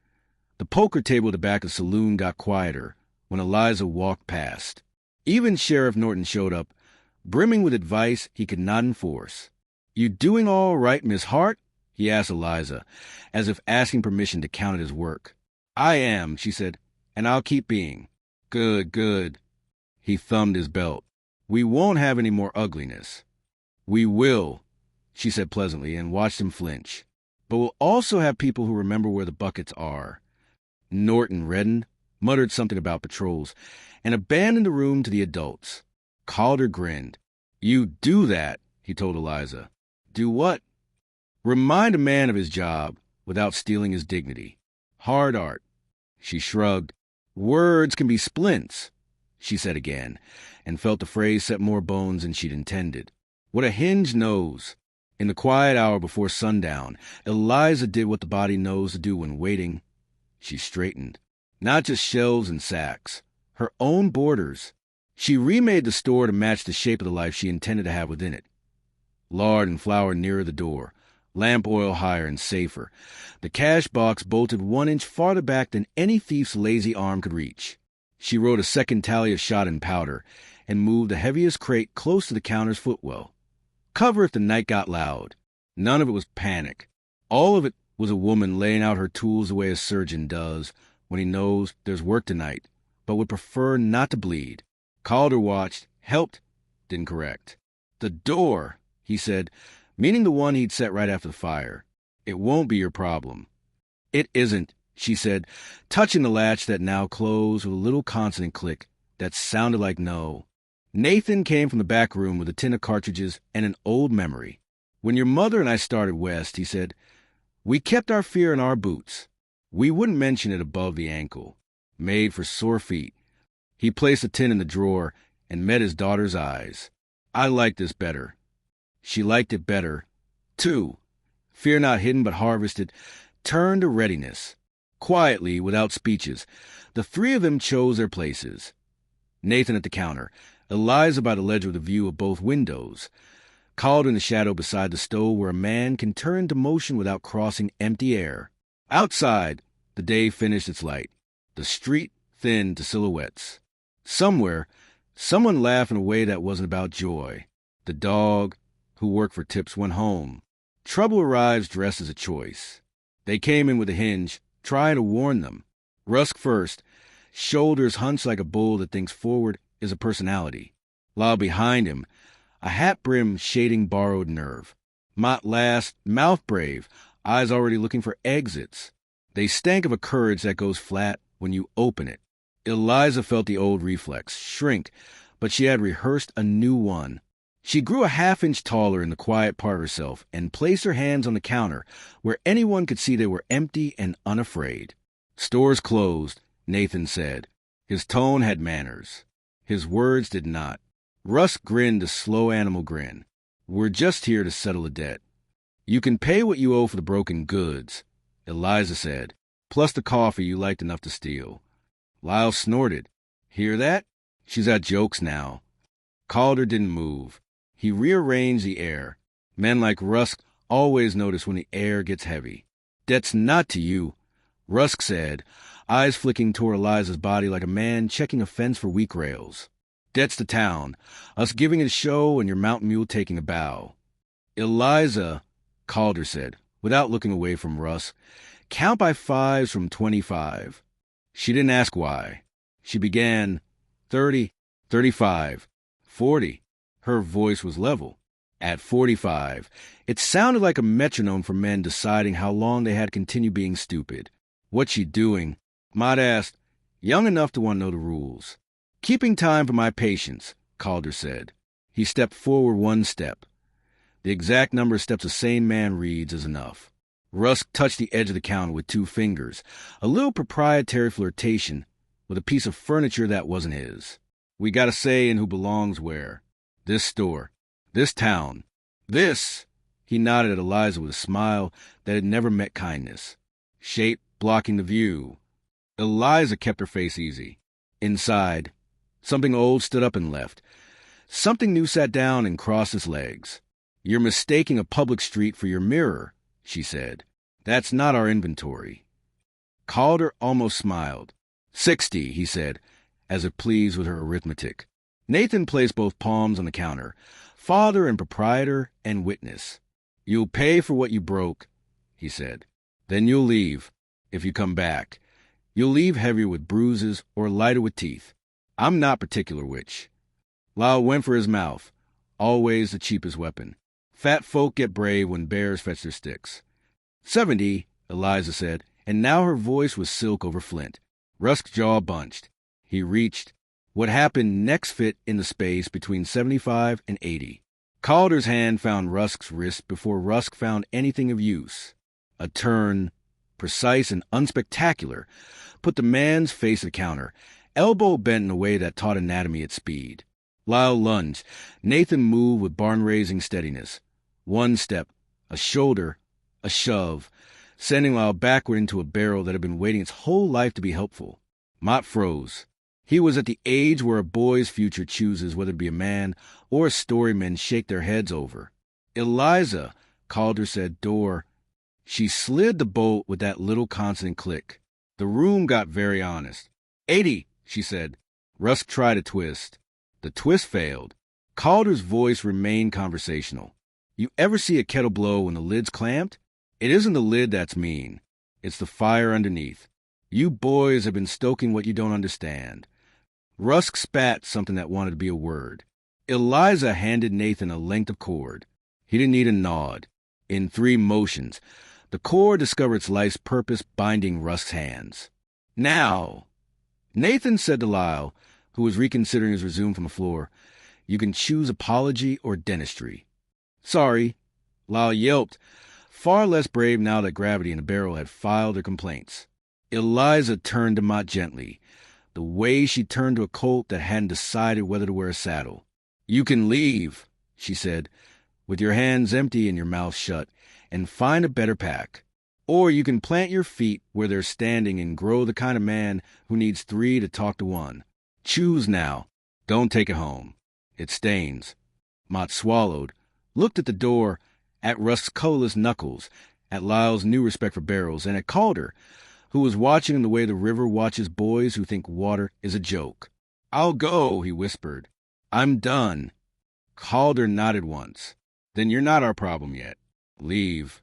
The poker table at the back of the saloon got quieter when Eliza walked past. Even Sheriff Norton showed up, brimming with advice he could not enforce. You doing all right, Miss Hart? He asked Eliza, as if asking permission to count at his work. I am, she said, and I'll keep being. Good, good. He thumbed his belt. We won't have any more ugliness. We will, she said pleasantly, and watched him flinch. But we'll also have people who remember where the buckets are. Norton reddened, muttered something about patrols, and abandoned the room to the adults. Calder grinned. "You do that," he told Eliza. "Do what?" "Remind a man of his job without stealing his dignity. Hard art." She shrugged. "Words can be splints," she said again, and felt the phrase set more bones than she'd intended. What a hinge knows. In the quiet hour before sundown, Eliza did what the body knows to do when waiting. She straightened. Not just shelves and sacks. Her own borders. She remade the store to match the shape of the life she intended to have within it. Lard and flour nearer the door. Lamp oil higher and safer. The cash box bolted 1 inch farther back than any thief's lazy arm could reach. She wrote a second tally of shot and powder and moved the heaviest crate close to the counter's footwell. Cover if the night got loud. None of it was panic. All of it was a woman laying out her tools the way a surgeon does when he knows there's work tonight, but would prefer not to bleed. Calder watched, helped, didn't correct. "The door," he said, meaning the one he'd set right after the fire. "It won't be your problem." "It isn't," she said, touching the latch that now closed with a little consonant click that sounded like no. Nathan came from the back room with a tin of cartridges and an old memory. "When your mother and I started west," he said, "we kept our fear in our boots. We wouldn't mention it above the ankle. Made for sore feet." He placed the tin in the drawer and met his daughter's eyes. "I like this better." She liked it better, too. Fear not hidden but harvested turned to readiness. Quietly, without speeches, the three of them chose their places. Nathan at the counter, Eliza by the ledge with a view of both windows, Calder in the shadow beside the stove where a man can turn to motion without crossing empty air. Outside, the day finished its light. The street thinned to silhouettes. Somewhere, someone laughed in a way that wasn't about joy. The dog, who worked for tips, went home. Trouble arrives dressed as a choice. They came in with a hinge, trying to warn them. Rusk first, shoulders hunched like a bull that thinks forward is a personality. While behind him, a hat brim shading borrowed nerve. Mott last, mouth brave, eyes already looking for exits. They stank of a courage that goes flat when you open it. Eliza felt the old reflex, shrink, but she had rehearsed a new one. She grew a half-inch taller in the quiet part of herself and placed her hands on the counter where anyone could see they were empty and unafraid. "Stores closed," Nathan said. His tone had manners. His words did not. Rusk grinned a slow animal grin. "We're just here to settle a debt." "You can pay what you owe for the broken goods," Eliza said, "plus the coffee you liked enough to steal." Lyle snorted. "Hear that? She's at jokes now." Calder didn't move. He rearranged the air. Men like Rusk always notice when the air gets heavy. "Debt's not to you," Rusk said, eyes flicking toward Eliza's body like a man checking a fence for weak rails. "Debt's to town, us giving it a show and your mountain mule taking a bow." "Eliza," Calder said, without looking away from Rusk, "count by fives from 25. She didn't ask why. She began 30, 35, 40. Her voice was level. At 45, it sounded like a metronome for men deciding how long they had to continue being stupid. "What's she doing?" Mott asked, young enough to want to know the rules. "Keeping time for my patients," Calder said. He stepped forward 1 step. The exact number of steps a sane man reads is enough. Rusk touched the edge of the counter with 2 fingers, a little proprietary flirtation with a piece of furniture that wasn't his. "We got a say in who belongs where. This store. This town. This," he nodded at Eliza with a smile that had never met kindness. "Shape blocking the view." Eliza kept her face easy. Inside, something old stood up and left. Something new sat down and crossed its legs. "You're mistaking a public street for your mirror," she said. "That's not our inventory." Calder almost smiled. 60, he said, as if pleased with her arithmetic. Nathan placed both palms on the counter, father and proprietor and witness. "You'll pay for what you broke," he said. "Then you'll leave. If you come back, you'll leave heavier with bruises or lighter with teeth. I'm not particular which." Lyle went for his mouth, always the cheapest weapon. Fat folk get brave when bears fetch their sticks. 70, Eliza said, and now her voice was silk over flint. Rusk's jaw bunched. He reached. What happened next fit in the space between 75 and 80. Calder's hand found Rusk's wrist before Rusk found anything of use. A turn, precise and unspectacular, put the man's face at the counter, elbow bent in a way that taught anatomy at speed. Lyle lunged. Nathan moved with barn-raising steadiness. One step, a shoulder, a shove, sending Lyle backward into a barrel that had been waiting its whole life to be helpful. Mott froze. He was at the age where a boy's future chooses whether to be a man or a story men shake their heads over. Eliza, Calder said, door. She slid the bolt with that little consonant click. The room got very honest. 80, she said. Rusk tried a twist. The twist failed. Calder's voice remained conversational. You ever see a kettle blow when the lid's clamped? It isn't the lid that's mean. It's the fire underneath. You boys have been stoking what you don't understand. Rusk spat something that wanted to be a word. Eliza handed Nathan a length of cord. He didn't need a nod. In 3 motions, the cord discovered its life's purpose binding Rusk's hands. Now, Nathan said to Lyle, who was reconsidering his resume from the floor, you can choose apology or dentistry. Sorry, Lyle yelped, far less brave now that gravity and the barrel had filed their complaints. Eliza turned to Mott gently, the way she turned to a colt that hadn't decided whether to wear a saddle. You can leave, she said, with your hands empty and your mouth shut, and find a better pack. Or you can plant your feet where they're standing and grow the kind of man who needs 3 to talk to 1. Choose now. Don't take it home. It stains. Mott swallowed, looked at the door, at Rusk's colorless knuckles, at Lyle's new respect for barrels, and at Calder, who was watching the way the river watches boys who think water is a joke. I'll go, he whispered. I'm done. Calder nodded once. Then you're not our problem yet. Leave.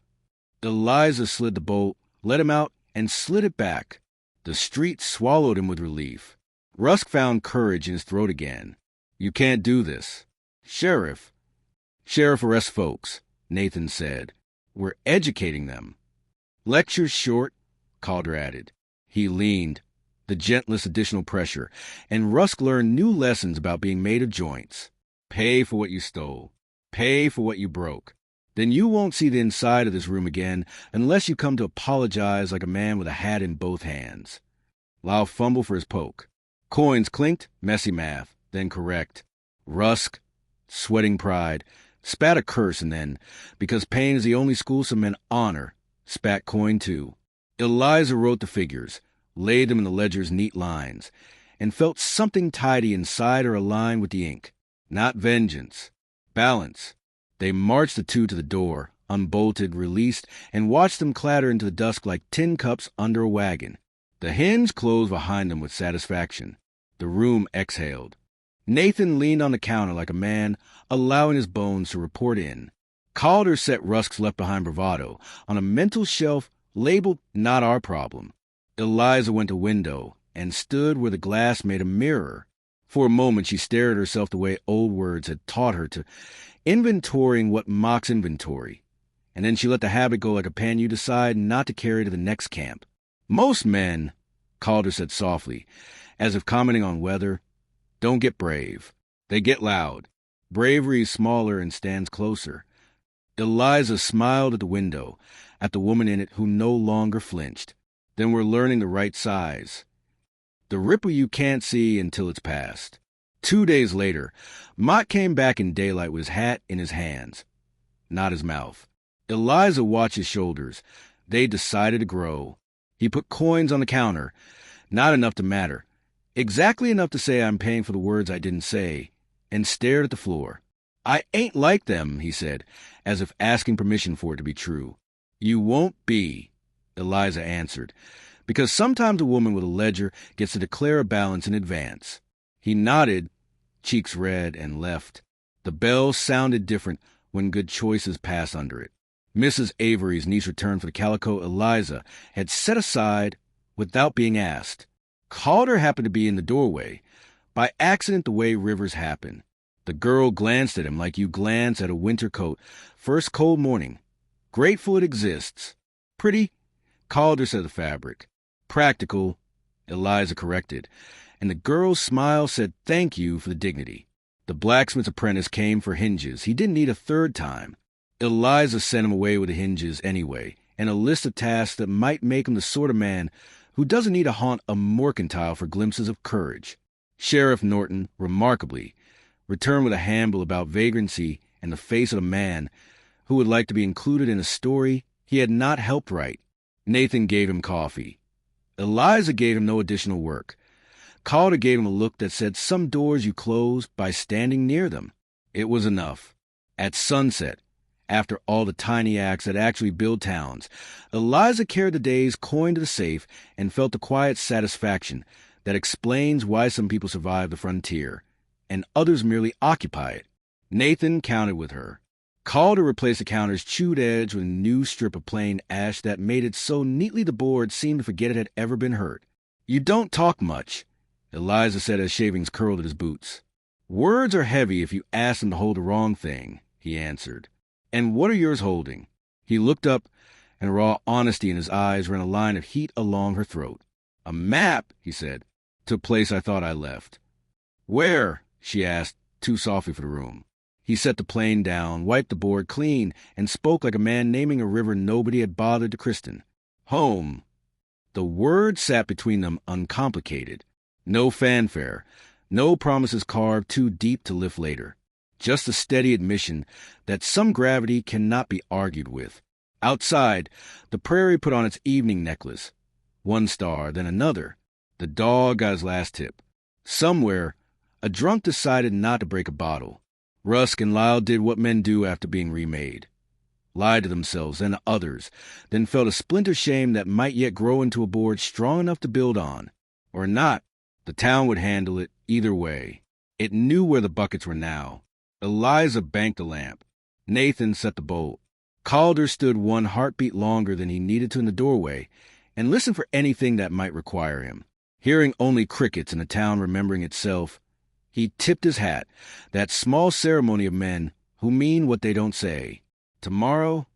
Eliza slid the bolt, let him out, and slid it back. The street swallowed him with relief. Rusk found courage in his throat again. You can't do this. Sheriff arrests folks, Nathan said. We're educating them. Lecture's short, Calder added. He leaned, the gentlest additional pressure, and Rusk learned new lessons about being made of joints. Pay for what you stole. Pay for what you broke. Then you won't see the inside of this room again unless you come to apologize like a man with a hat in both hands. Lyle fumbled for his poke. Coins clinked, messy math, then correct. Rusk, sweating pride, spat a curse and then, because pain is the only school some men honor, spat coin too. Eliza wrote the figures, laid them in the ledger's neat lines, and felt something tidy inside or aligned with the ink. Not vengeance. Balance. They marched the 2 to the door, unbolted, released, and watched them clatter into the dusk like tin cups under a wagon. The hinge closed behind them with satisfaction. The room exhaled. Nathan leaned on the counter like a man, allowing his bones to report in. Calder set Rusk's left-behind bravado on a mental shelf labeled Not Our Problem. Eliza went to window and stood where the glass made a mirror. For a moment she stared at herself the way old words had taught her to, inventorying what mocks inventory. And then she let the habit go like a pan you decide not to carry to the next camp. Most men, Calder said softly, as if commenting on weather, don't get brave. They get loud. Bravery is smaller and stands closer. Eliza smiled at the window, at the woman in it who no longer flinched. Then we're learning the right size. The ripple you can't see until it's past. 2 days later, Mott came back in daylight with his hat in his hands, not his mouth. Eliza watched his shoulders. They decided to grow. He put coins on the counter, not enough to matter, exactly enough to say I'm paying for the words I didn't say, and stared at the floor. I ain't like them, he said, as if asking permission for it to be true. You won't be, Eliza answered, because sometimes a woman with a ledger gets to declare a balance in advance. He nodded, cheeks red, and left. The bell sounded different when good choices passed under it. Mrs. Avery's niece returned for the calico Eliza had set aside without being asked. Calder happened to be in the doorway, by accident the way rivers happen. The girl glanced at him like you glance at a winter coat, first cold morning. Grateful it exists. Pretty, Calder said the fabric. Practical, Eliza corrected, and the girl's smile said thank you for the dignity. The blacksmith's apprentice came for hinges. He didn't need a third time. Eliza sent him away with the hinges anyway, and a list of tasks that might make him the sort of man who doesn't need to haunt a mercantile for glimpses of courage. Sheriff Norton, remarkably, returned with a handbill about vagrancy and the face of a man who would like to be included in a story he had not helped write. Nathan gave him coffee. Eliza gave him no additional work. Calder gave him a look that said some doors you close by standing near them. It was enough. At sunset, after all the tiny acts that actually build towns, Eliza carried the day's coin to the safe and felt the quiet satisfaction that explains why some people survive the frontier, and others merely occupy it. Nathan counted with her. Calder replaced the counter's chewed edge with a new strip of plain ash that made it so neatly the board seemed to forget it had ever been hurt. "You don't talk much," Eliza said as shavings curled at his boots. "Words are heavy if you ask them to hold the wrong thing," he answered. "And what are yours holding?" He looked up, and raw honesty in his eyes ran a line of heat along her throat. "A map," he said, "to a place I thought I left." "Where?" she asked, too softly for the room. He set the plane down, wiped the board clean, and spoke like a man naming a river nobody had bothered to christen. "Home." The words sat between them uncomplicated. No fanfare, no promises carved too deep to lift later. Just a steady admission that some gravity cannot be argued with. Outside, the prairie put on its evening necklace. One star, then another. The dog got his last tip. Somewhere, a drunk decided not to break a bottle. Rusk and Lyle did what men do after being remade. Lied to themselves and to others, then felt a splinter shame that might yet grow into a board strong enough to build on. Or not. The town would handle it either way. It knew where the buckets were now. Eliza banked the lamp. Nathan set the bolt. Calder stood one heartbeat longer than he needed to in the doorway and listened for anything that might require him. Hearing only crickets in a town remembering itself, he tipped his hat, that small ceremony of men who mean what they don't say. "Tomorrow?"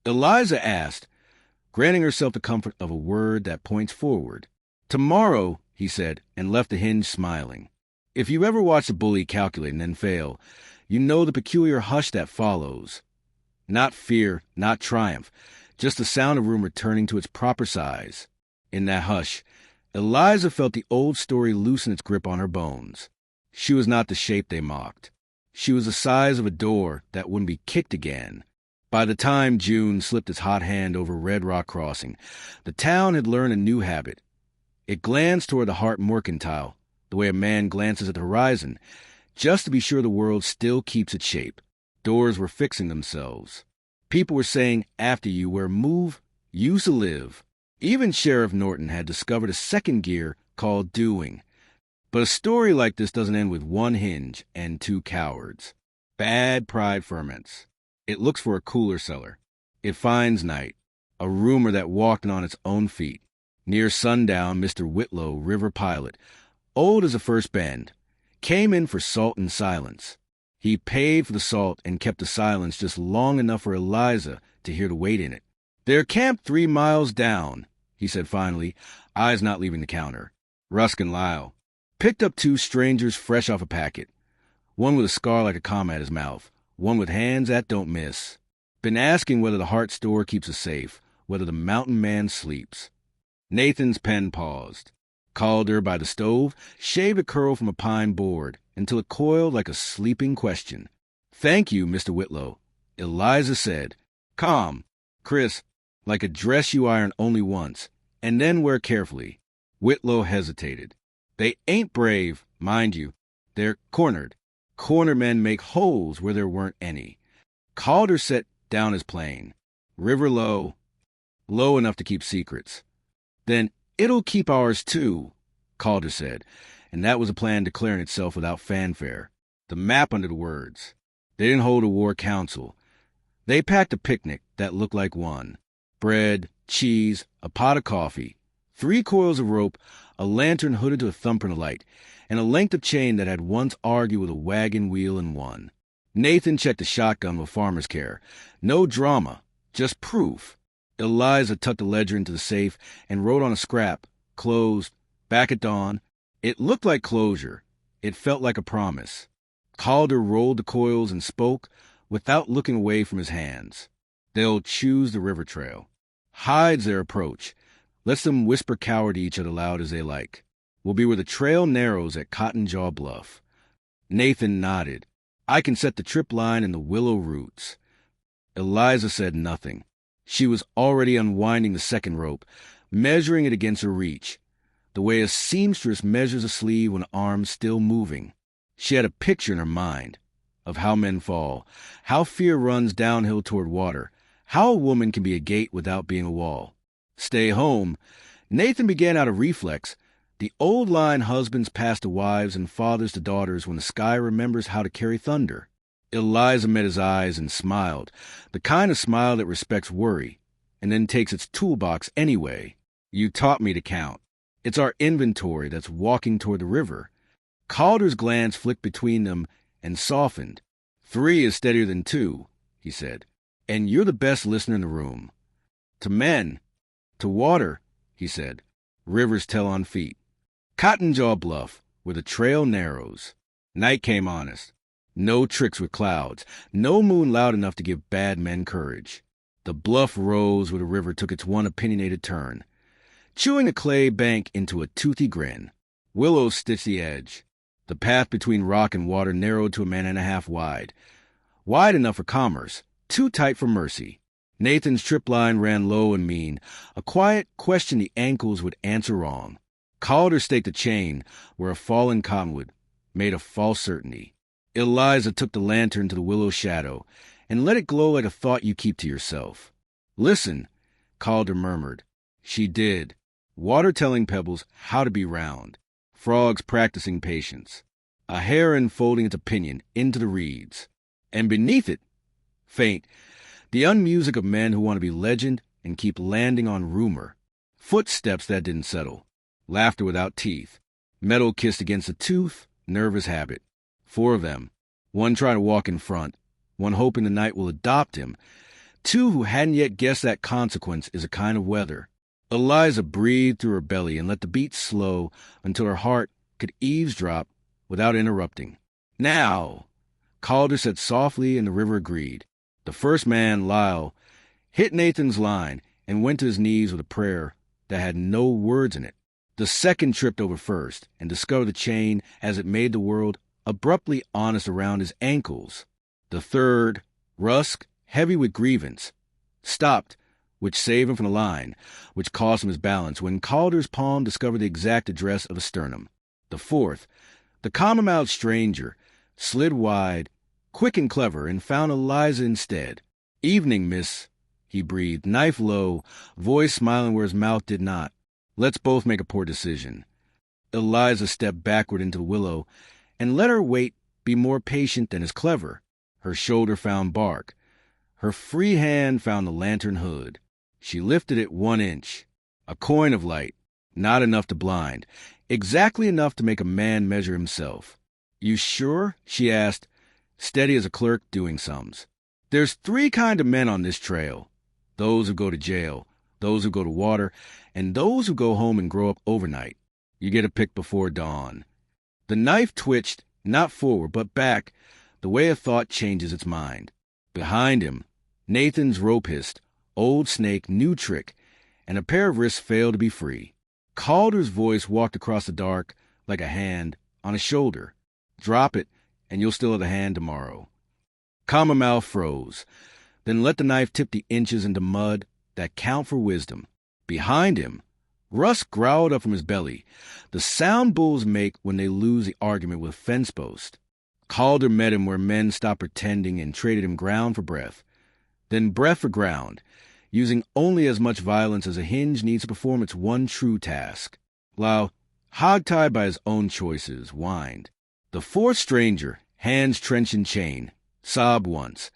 Eliza asked, granting herself the comfort of a word that points forward. "Tomorrow," he said, and left the hinge smiling. If you ever watch a bully calculate and then fail, you know the peculiar hush that follows. Not fear, not triumph, just the sound of room returning to its proper size. In that hush, Eliza felt the old story loosen its grip on her bones. She was not the shape they mocked. She was the size of a door that wouldn't be kicked again. By the time June slipped its hot hand over Red Rock Crossing, the town had learned a new habit. It glanced toward the Hart Mercantile, the way a man glances at the horizon, just to be sure the world still keeps its shape. Doors were fixing themselves. People were saying after you where move used to live. Even Sheriff Norton had discovered a second gear called doing. But a story like this doesn't end with one hinge and two cowards. Bad pride ferments. It looks for a cooler cellar. It finds night, a rumor that walked on its own feet. Near sundown, Mr. Whitlow, river pilot, old as the first bend, came in for salt and silence. He paid for the salt and kept the silence just long enough for Eliza to hear the weight in it. "They're camped 3 miles down," he said finally, eyes not leaving the counter. Rusk and Lyle picked up 2 strangers fresh off a packet, one with a scar like a comma at his mouth, one with hands that don't miss. Been asking whether the Hart store keeps us safe, whether the mountain man sleeps. Nathan's pen paused. Calder, by the stove, shaved a curl from a pine board until it coiled like a sleeping question. "Thank you, Mr. Whitlow," Eliza said. Calm, crisp, like a dress you iron only once, and then wear carefully. Whitlow hesitated. "They ain't brave, mind you. They're cornered. Corner men make holes where there weren't any." Calder set down his plane. "River low. Low enough to keep secrets." "Then it'll keep ours, too," Calder said, and that was a plan declaring itself without fanfare. The map under the words. They didn't hold a war council. They packed a picnic that looked like one. Bread, cheese, a pot of coffee, 3 coils of rope, a lantern hooded to a thumbprint of light, and a length of chain that had once argued with a wagon wheel in one. Nathan checked the shotgun with farmer's care. No drama, just proof. Eliza tucked the ledger into the safe and wrote on a scrap, closed, Back at dawn, it looked like closure. It felt like a promise. Calder rolled the coils and spoke without looking away from his hands. They'll choose the river trail. Hides their approach. Lets them whisper cower to each other loud as they like. We'll be where the trail narrows at Cotton Jaw Bluff. Nathan nodded. I can set the trip line in the willow roots. Eliza said nothing. She was already unwinding the second rope, measuring it against her reach, the way a seamstress measures a sleeve when arm's still moving. She had a picture in her mind of how men fall, how fear runs downhill toward water, how a woman can be a gate without being a wall. Stay home. Nathan began out of reflex. The old line, husbands pass to wives and fathers to daughters when the sky remembers how to carry thunder. Eliza met his eyes and smiled, the kind of smile that respects worry, and then takes its toolbox anyway. You taught me to count. It's our inventory that's walking toward the river. Calder's glance flicked between them and softened. 3 is steadier than 2, he said, and you're the best listener in the room. To men, to water, he said. Rivers tell on feet. Cotton Jaw Bluff, where the trail narrows. Night came on us. No tricks with clouds. No moon loud enough to give bad men courage. The bluff rose where the river took its one opinionated turn, chewing the clay bank into a toothy grin. Willows stitched the edge. The path between rock and water narrowed to a man and a half wide. Wide enough for commerce, too tight for mercy. Nathan's trip line ran low and mean, a quiet question the ankles would answer wrong. Calder staked a chain where a fallen cottonwood made a false certainty. Eliza took the lantern to the willow shadow and let it glow like a thought you keep to yourself. Listen, Calder murmured. She did. Water telling pebbles how to be round. Frogs practicing patience. A heron folding its opinion into the reeds. And beneath it, faint, the unmusic of men who want to be legend and keep landing on rumor. Footsteps that didn't settle. Laughter without teeth. Metal kissed against a tooth, nervous habit. 4 of them. 1 trying to walk in front. 1 hoping the night will adopt him. 2 who hadn't yet guessed that consequence is a kind of weather. Eliza breathed through her belly and let the beat slow until her heart could eavesdrop without interrupting. Now, Calder said softly, and the river agreed. The first man, Lyle, hit Nathan's line and went to his knees with a prayer that had no words in it. The second tripped over first and discovered the chain as it made the world abruptly honest around his ankles. The third, Rusk, heavy with grievance, stopped, which saved him from the line, which cost him his balance when Calder's palm discovered the exact address of a sternum. The fourth, the common-mouthed stranger, slid wide, quick and clever, and found Eliza instead. Evening, miss, he breathed, knife low, voice smiling where his mouth did not. Let's both make a poor decision. Eliza stepped backward into the willow and let her weight be more patient than as clever. Her shoulder found bark. Her free hand found the lantern hood. She lifted it 1 inch. A coin of light, not enough to blind, exactly enough to make a man measure himself. You sure? She asked, steady as a clerk doing sums. There's 3 kind of men on this trail. Those who go to jail, those who go to water, and those who go home and grow up overnight. You get a pick before dawn. The knife twitched, not forward, but back, the way a thought changes its mind. Behind him, Nathan's rope hissed, old snake, new trick, and a pair of wrists failed to be free. Calder's voice walked across the dark like a hand on a shoulder. Drop it, and you'll still have the hand tomorrow. Commonmouth froze, then let the knife tip the inches into mud that count for wisdom. Behind him, Rusk growled up from his belly, the sound bulls make when they lose the argument with fence post. Calder met him where men stopped pretending and traded him ground for breath, then breath for ground, using only as much violence as a hinge needs to perform its one true task. Lyle, hogtied by his own choices, whined. The fourth stranger, hands trenched in chain, sobbed once,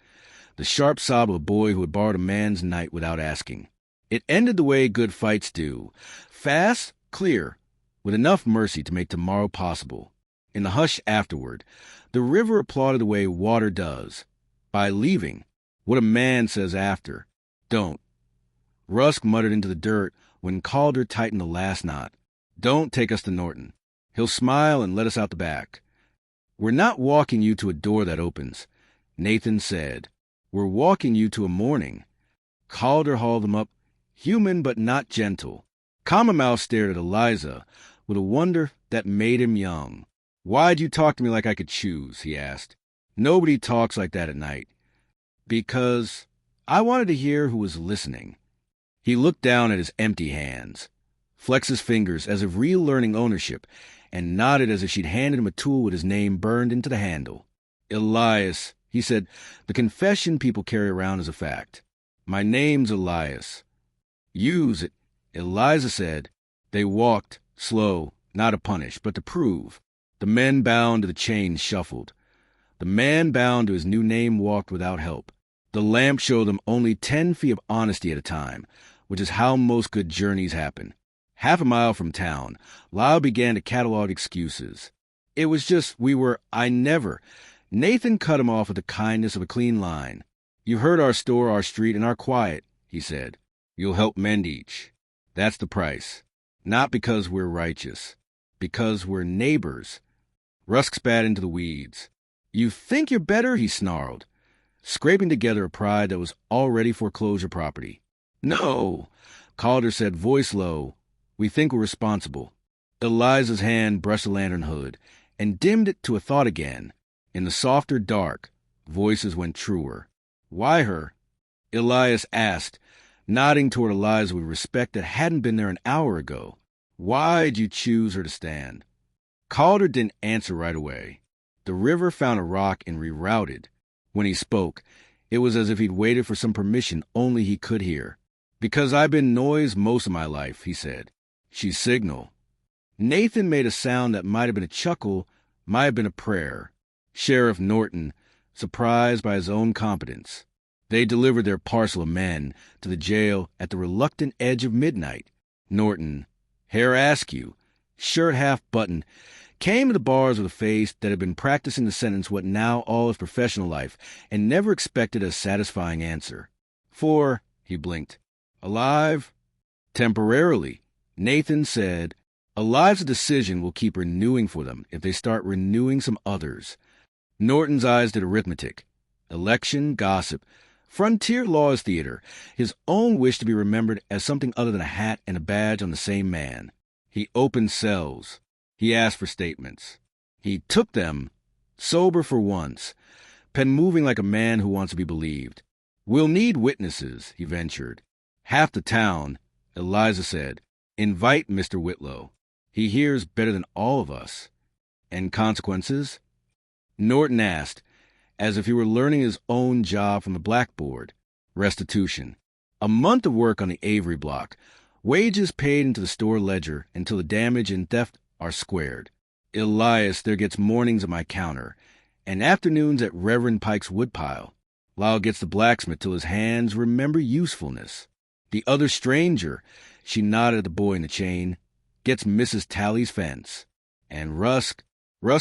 the sharp sob of a boy who had borrowed a man's night without asking. It ended the way good fights do, fast, clear, with enough mercy to make tomorrow possible. In the hush afterward, the river applauded the way water does, by leaving. What a man says after. Don't. Rusk muttered into the dirt when Calder tightened the last knot. Don't take us to Norton. He'll smile and let us out the back. We're not walking you to a door that opens, Nathan said. We're walking you to a morning. Calder hauled them up, human but not gentle. Commonmouth stared at Eliza with a wonder that made him young. Why'd you talk to me like I could choose? He asked. Nobody talks like that at night. Because I wanted to hear who was listening. He looked down at his empty hands, flexed his fingers as if relearning ownership, and nodded as if she'd handed him a tool with his name burned into the handle. Elias, he said, the confession people carry around is a fact. My name's Elias. Use it, Eliza said. They walked, slow, not to punish, but to prove. The men bound to the chains shuffled. The man bound to his new name walked without help. The lamp showed them only 10 feet of honesty at a time, which is how most good journeys happen. Half a mile from town, Lyle began to catalog excuses. It was just, I never. Nathan cut him off with the kindness of a clean line. You've heard our store, our street, and our quiet, he said. You'll help mend each. That's the price. Not because we're righteous. Because we're neighbors. Rusk spat into the weeds. You think you're better? He snarled, scraping together a pride that was already foreclosure property. No, Calder said, voice low. We think we're responsible. Eliza's hand brushed the lantern hood and dimmed it to a thought again. In the softer dark, voices went truer. Why her? Elias asked, nodding toward Eliza with respect that hadn't been there an hour ago. Why'd you choose her to stand? Calder didn't answer right away. The river found a rock and rerouted. When he spoke, it was as if he'd waited for some permission only he could hear. Because I've been noise most of my life, he said. She's signal. Nathan made a sound that might have been a chuckle, might have been a prayer. Sheriff Norton, surprised by his own competence. They delivered their parcel of men to the jail at the reluctant edge of midnight. Norton, hair askew, shirt half buttoned, came to the bars with a face that had been practicing the sentence what now all his professional life, and never expected a satisfying answer. For, he blinked, alive? Temporarily, Nathan said. Alive's decision will keep renewing for them if they start renewing some others. Norton's eyes did arithmetic. Election, gossip, frontier laws theater, his own wish to be remembered as something other than a hat and a badge on the same man. He opened cells. He asked for statements. He took them, sober for once, pen moving like a man who wants to be believed. We'll need witnesses, he ventured. Half the town, Eliza said. Invite Mr. Whitlow. He hears better than all of us. And consequences? Norton asked, as if he were learning his own job from the blackboard. Restitution. A month of work on the Avery block. Wages paid into the store ledger until the damage and theft are squared. Elias there gets mornings at my counter, and afternoons at Reverend Pike's woodpile. Lyle gets the blacksmith till his hands remember usefulness. The other stranger, she nodded at the boy in the chain, gets Mrs. Tally's fence. And Rusk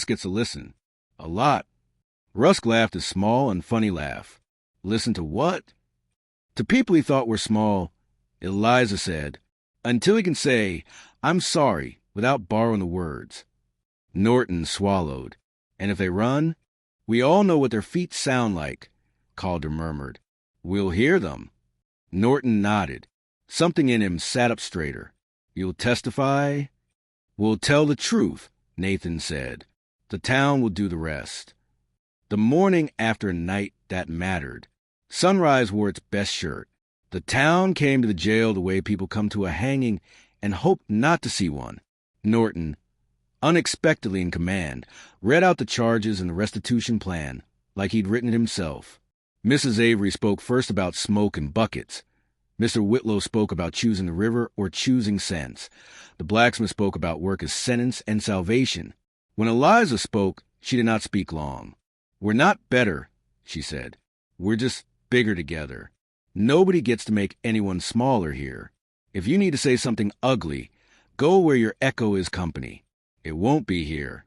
gets a listen. A lot. Rusk laughed a small and funny laugh. Listen to what? To people he thought were small, Eliza said, until he can say, I'm sorry, without borrowing the words. Norton swallowed. And if they run, we all know what their feet sound like, Calder murmured. We'll hear them. Norton nodded. Something in him sat up straighter. You'll testify? We'll tell the truth, Nathan said. The town will do the rest. The morning after a night that mattered, Sunrise wore its best shirt. The town came to the jail the way people come to a hanging and hoped not to see one. Norton, unexpectedly in command, read out the charges and the restitution plan, like he'd written it himself. Mrs. Avery spoke first about smoke and buckets. Mr. Whitlow spoke about choosing the river or choosing sense. The blacksmith spoke about work as sentence and salvation. When Eliza spoke, she did not speak long. We're not better, she said. We're just bigger together. Nobody gets to make anyone smaller here. If you need to say something ugly, go where your echo is company. It won't be here.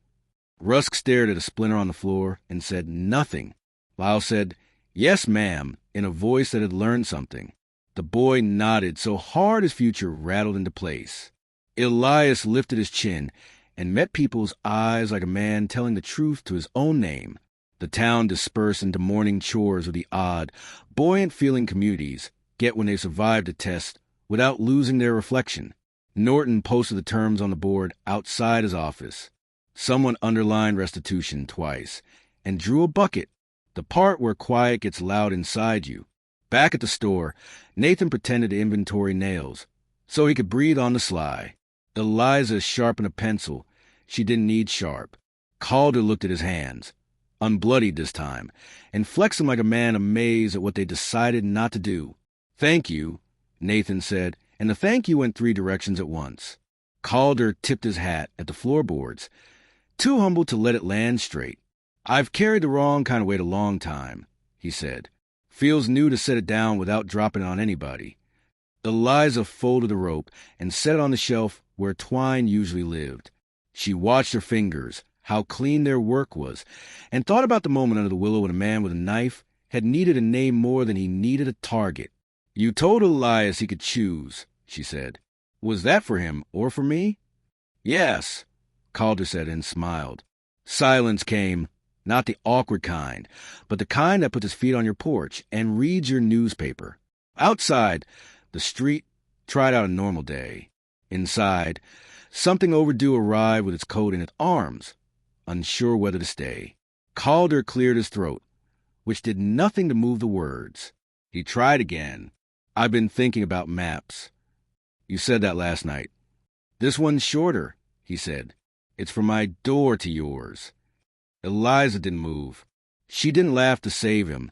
Rusk stared at a splinter on the floor and said nothing. Lyle said, Yes, ma'am, in a voice that had learned something. The boy nodded so hard his future rattled into place. Elias lifted his chin and met people's eyes like a man telling the truth to his own name. The town dispersed into morning chores of the odd, buoyant-feeling communities get when they survived a test without losing their reflection. Norton posted the terms on the board outside his office. Someone underlined restitution twice and drew a bucket, the part where quiet gets loud inside you. Back at the store, Nathan pretended to inventory nails so he could breathe on the sly. Eliza sharpened a pencil she didn't need sharp. Calder looked at his hands, unbloodied this time, and flexed them like a man amazed at what they decided not to do. "Thank you," Nathan said, and the thank you went 3 directions at once. Calder tipped his hat at the floorboards, too humble to let it land straight. "I've carried the wrong kind of weight a long time," he said. "Feels new to set it down without dropping it on anybody." Eliza folded the rope and set it on the shelf where twine usually lived. She watched her fingers, how clean their work was, and thought about the moment under the willow when a man with a knife had needed a name more than he needed a target. "You told Elias he could choose," she said. "Was that for him or for me?" "Yes," Calder said and smiled. Silence came, not the awkward kind, but the kind that puts his feet on your porch and reads your newspaper. Outside, the street tried out a normal day. Inside, something overdue arrived with its coat in its arms, unsure whether to stay. Calder cleared his throat, which did nothing to move the words. He tried again. "I've been thinking about maps. You said that last night." "This one's shorter," he said. "It's from my door to yours." Eliza didn't move. She didn't laugh to save him,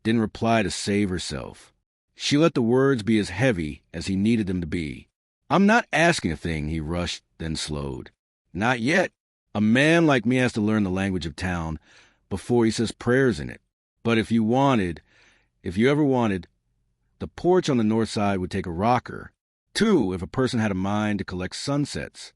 didn't reply to save herself. She let the words be as heavy as he needed them to be. "I'm not asking a thing," he rushed, then slowed. "Not yet. A man like me has to learn the language of town before he says prayers in it. But if you ever wanted, the porch on the north side would take a rocker. 2, if a person had a mind to collect sunsets."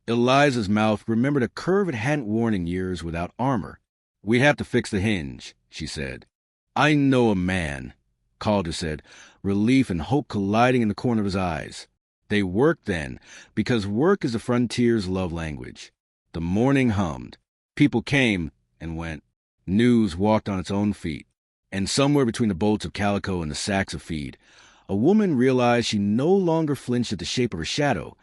Eliza's mouth remembered a curve it hadn't worn in years without armor. "We'd have to fix the hinge," she said. "I know a man," Calder said, relief and hope colliding in the corner of his eyes. They worked then, because work is the frontier's love language. The morning hummed. People came and went. News walked on its own feet. And somewhere between the bolts of calico and the sacks of feed, a woman realized she no longer flinched at the shape of her shadow,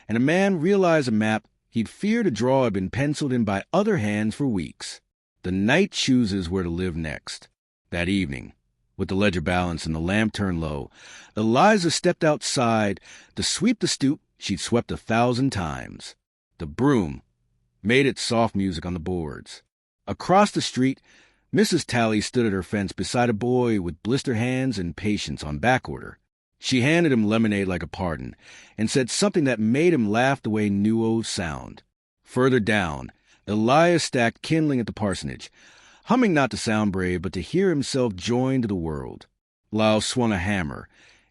and a man realized a map he'd feared to draw had been penciled in by other hands for weeks. The night chooses where to live next. That evening, with the ledger balanced and the lamp turned low, Eliza stepped outside to sweep the stoop she'd swept 1,000 times. The broom made its soft music on the boards. Across the street, Mrs. Talley stood at her fence beside a boy with blistered hands and patience on backorder. She handed him lemonade like a pardon and said something that made him laugh the way Nuos sound. Further down, Elias stacked kindling at the parsonage, humming not to sound brave but to hear himself joined to the world. Lyle swung a hammer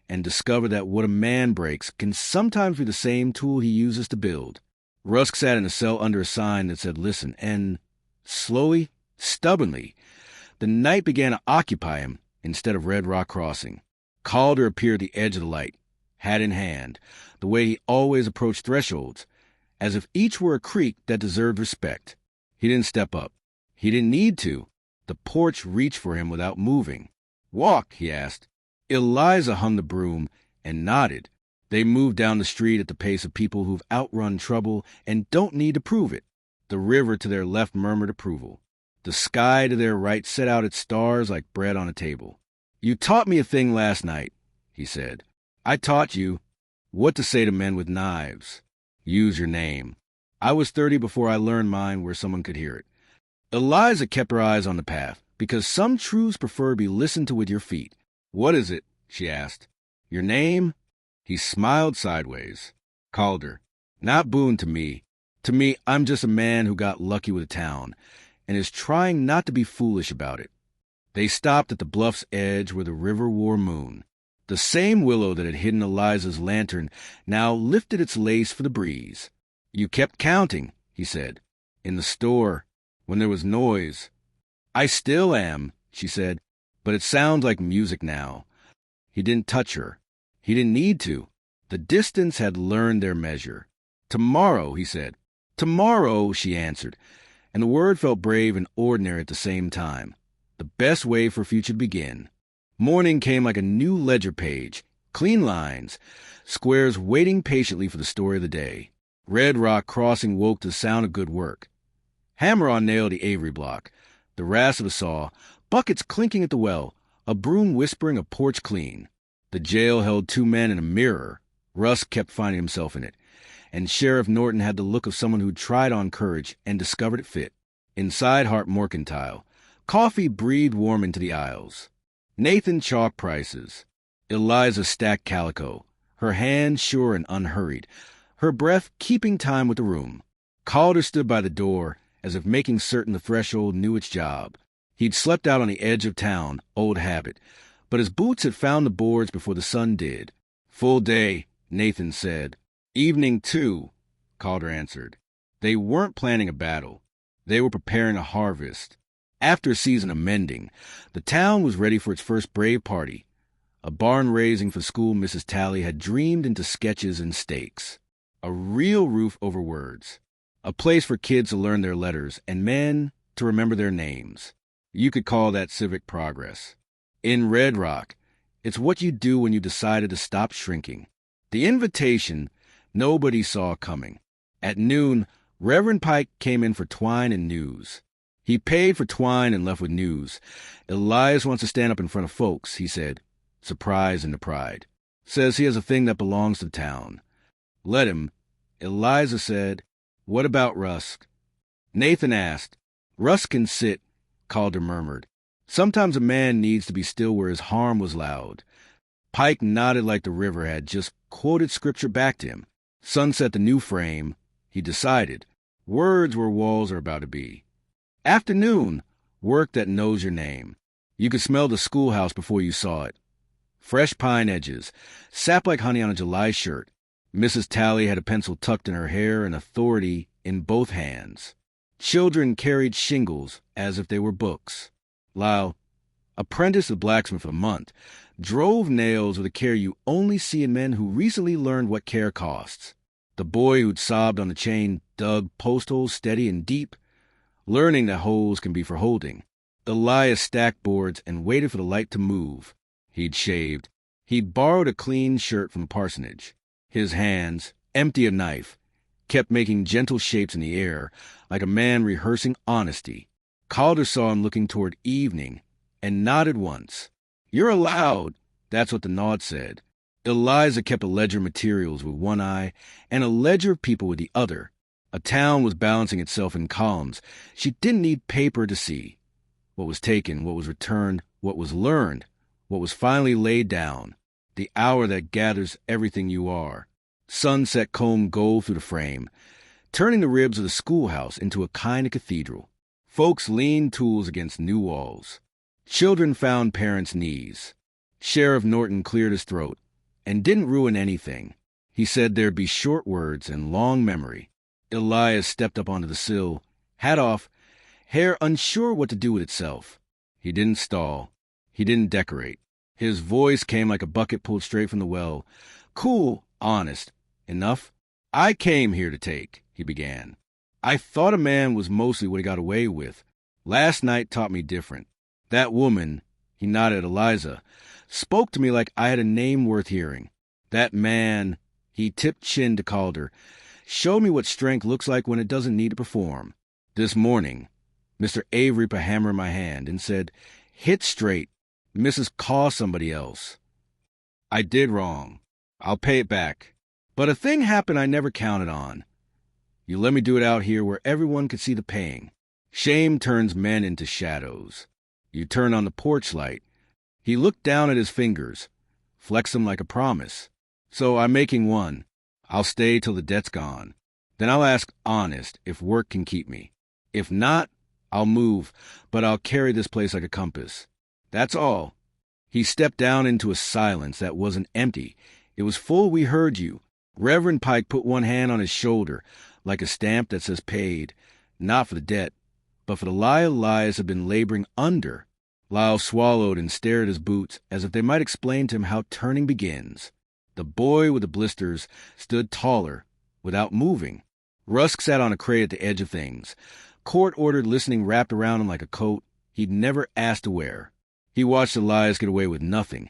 and discovered that what a man breaks can sometimes be the same tool he uses to build. Rusk sat in a cell under a sign that said listen, and slowly, stubbornly, the night began to occupy him instead of Red Rock Crossing. Calder appeared at the edge of the light, hat in hand, the way he always approached thresholds, as if each were a creak that deserved respect. He didn't step up. He didn't need to. The porch reached for him without moving. "Walk?" he asked. Eliza hung the broom and nodded. They moved down the street at the pace of people who've outrun trouble and don't need to prove it. The river to their left murmured approval. The sky to their right set out its stars like bread on a table. "You taught me a thing last night," he said. "I taught you what to say to men with knives. Use your name. I was 30 before I learned mine where someone could hear it." Eliza kept her eyes on the path, because some truths prefer to be listened to with your feet. "What is it?" she asked. "Your name?" He smiled sideways. "Calder. Not Boone to me. To me, I'm just a man who got lucky with a town, and is trying not to be foolish about it." They stopped at the bluff's edge where the river wore moon. The same willow that had hidden Eliza's lantern now lifted its lace for the breeze. "You kept counting," he said. "In the store, when there was noise." "I still am," she said, "but it sounds like music now." He didn't touch her. He didn't need to. The distance had learned their measure. "Tomorrow," he said. "Tomorrow," she answered, and the word felt brave and ordinary at the same time. The best way for future to begin. Morning came like a new ledger page. Clean lines. Squares waiting patiently for the story of the day. Red Rock Crossing woke to the sound of good work. Hammer on nail the Avery block. The rasp of a saw. Buckets clinking at the well. A broom whispering a porch clean. The jail held 2 men and a mirror. Russ kept finding himself in it. And Sheriff Norton had the look of someone who'd tried on courage and discovered it fit. Inside Hart Mercantile. Coffee breathed warm into the aisles. Nathan chalked prices. Eliza stacked calico, her hand sure and unhurried, her breath keeping time with the room. Calder stood by the door, as if making certain the threshold knew its job. He'd slept out on the edge of town, old habit, but his boots had found the boards before the sun did. "Full day," Nathan said. "Evening, too," Calder answered. They weren't planning a battle. They were preparing a harvest. After a season of mending, the town was ready for its first brave party. A barn raising for school Mrs. Talley had dreamed into sketches and stakes. A real roof over words. A place for kids to learn their letters and men to remember their names. You could call that civic progress. In Red Rock, it's what you do when you decided to stop shrinking. The invitation nobody saw coming. At noon, Reverend Pike came in for twine and news. He paid for twine and left with news. "Elias wants to stand up in front of folks," he said, surprise into pride. "Says he has a thing that belongs to the town." "Let him." Eliza said. "What about Rusk?" Nathan asked. "Rusk can sit," Calder murmured. "Sometimes a man needs to be still where his harm was loud." Pike nodded like the river had just quoted scripture back to him. Sunset the new frame, he decided. Words where walls are about to be. Afternoon, work that knows your name. You could smell the schoolhouse before you saw it. Fresh pine edges, sap like honey on a July shirt. Mrs. Talley had a pencil tucked in her hair and authority in both hands. Children carried shingles as if they were books. Lyle, apprentice of blacksmith a month, drove nails with a care you only see in men who recently learned what care costs. The boy who'd sobbed on the chain dug post holes steady and deep, learning that holes can be for holding. Elias stacked boards and waited for the light to move. He'd shaved. He'd borrowed a clean shirt from the parsonage. His hands, empty of knife, kept making gentle shapes in the air, like a man rehearsing honesty. Calder saw him looking toward evening and nodded once. "You're allowed," that's what the nod said. Eliza kept a ledger of materials with one eye and a ledger of people with the other. A town was balancing itself in columns. She didn't need paper to see. What was taken, what was returned, what was learned, what was finally laid down. The hour that gathers everything you are. Sunset combed gold through the frame, turning the ribs of the schoolhouse into a kind of cathedral. Folks leaned tools against new walls. Children found parents' knees. Sheriff Norton cleared his throat and didn't ruin anything. He said there'd be short words and long memory. Elias stepped up onto the sill, hat off, hair unsure what to do with itself. He didn't stall. He didn't decorate. His voice came like a bucket pulled straight from the well. Cool, honest. "Enough? I came here to take," he began. "I thought a man was mostly what he got away with. Last night taught me different. That woman," he nodded at Eliza, "spoke to me like I had a name worth hearing. That man," he tipped chin to Calder, "showed me what strength looks like when it doesn't need to perform. This morning, Mr. Avery put a hammer in my hand and said, 'Hit straight. Mrs. Call somebody else.' I did wrong. I'll pay it back. But a thing happened I never counted on. You let me do it out here where everyone could see the paying. Shame turns men into shadows. You turn on the porch light." He looked down at his fingers, flexed them like a promise. "So I'm making one. I'll stay till the debt's gone. Then I'll ask honest if work can keep me. If not, I'll move, but I'll carry this place like a compass. That's all." He stepped down into a silence that wasn't empty. It was full. "We heard you." Reverend Pike put one hand on his shoulder, like a stamp that says paid, not for the debt, but for the lie Elias had been laboring under. Lyle swallowed and stared at his boots as if they might explain to him how turning begins. The boy with the blisters stood taller, without moving. Rusk sat on a crate at the edge of things. Court-ordered listening wrapped around him like a coat he'd never asked to wear. He watched Elias get away with nothing,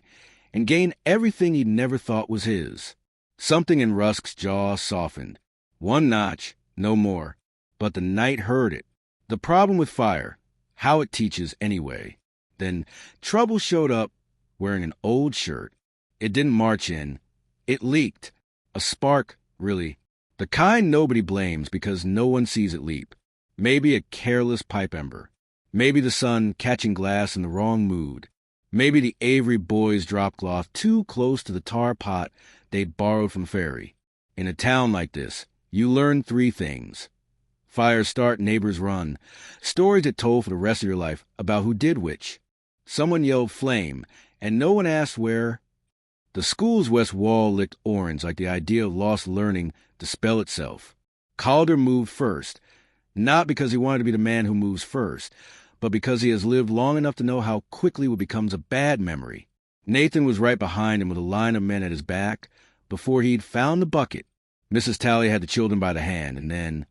and gain everything he'd never thought was his. Something in Rusk's jaw softened. One notch, no more. But the night heard it. The problem with fire, how it teaches anyway. Then trouble showed up wearing an old shirt. It didn't march in. It leaked. A spark, really. The kind nobody blames because no one sees it leap. Maybe a careless pipe ember. Maybe the sun catching glass in the wrong mood. Maybe the Avery boys dropped cloth too close to the tar pot they'd borrowed from Ferry. In a town like this, you learn 3 things. Fires start, neighbors run. Stories that told for the rest of your life about who did which. Someone yelled flame, and no one asked where. The school's west wall licked orange like the idea of lost learning to spell itself. Calder moved first, not because he wanted to be the man who moves first, but because he has lived long enough to know how quickly what becomes a bad memory. Nathan was right behind him with a line of men at his back before he'd found the bucket. Mrs. Talley had the children by the hand, and then,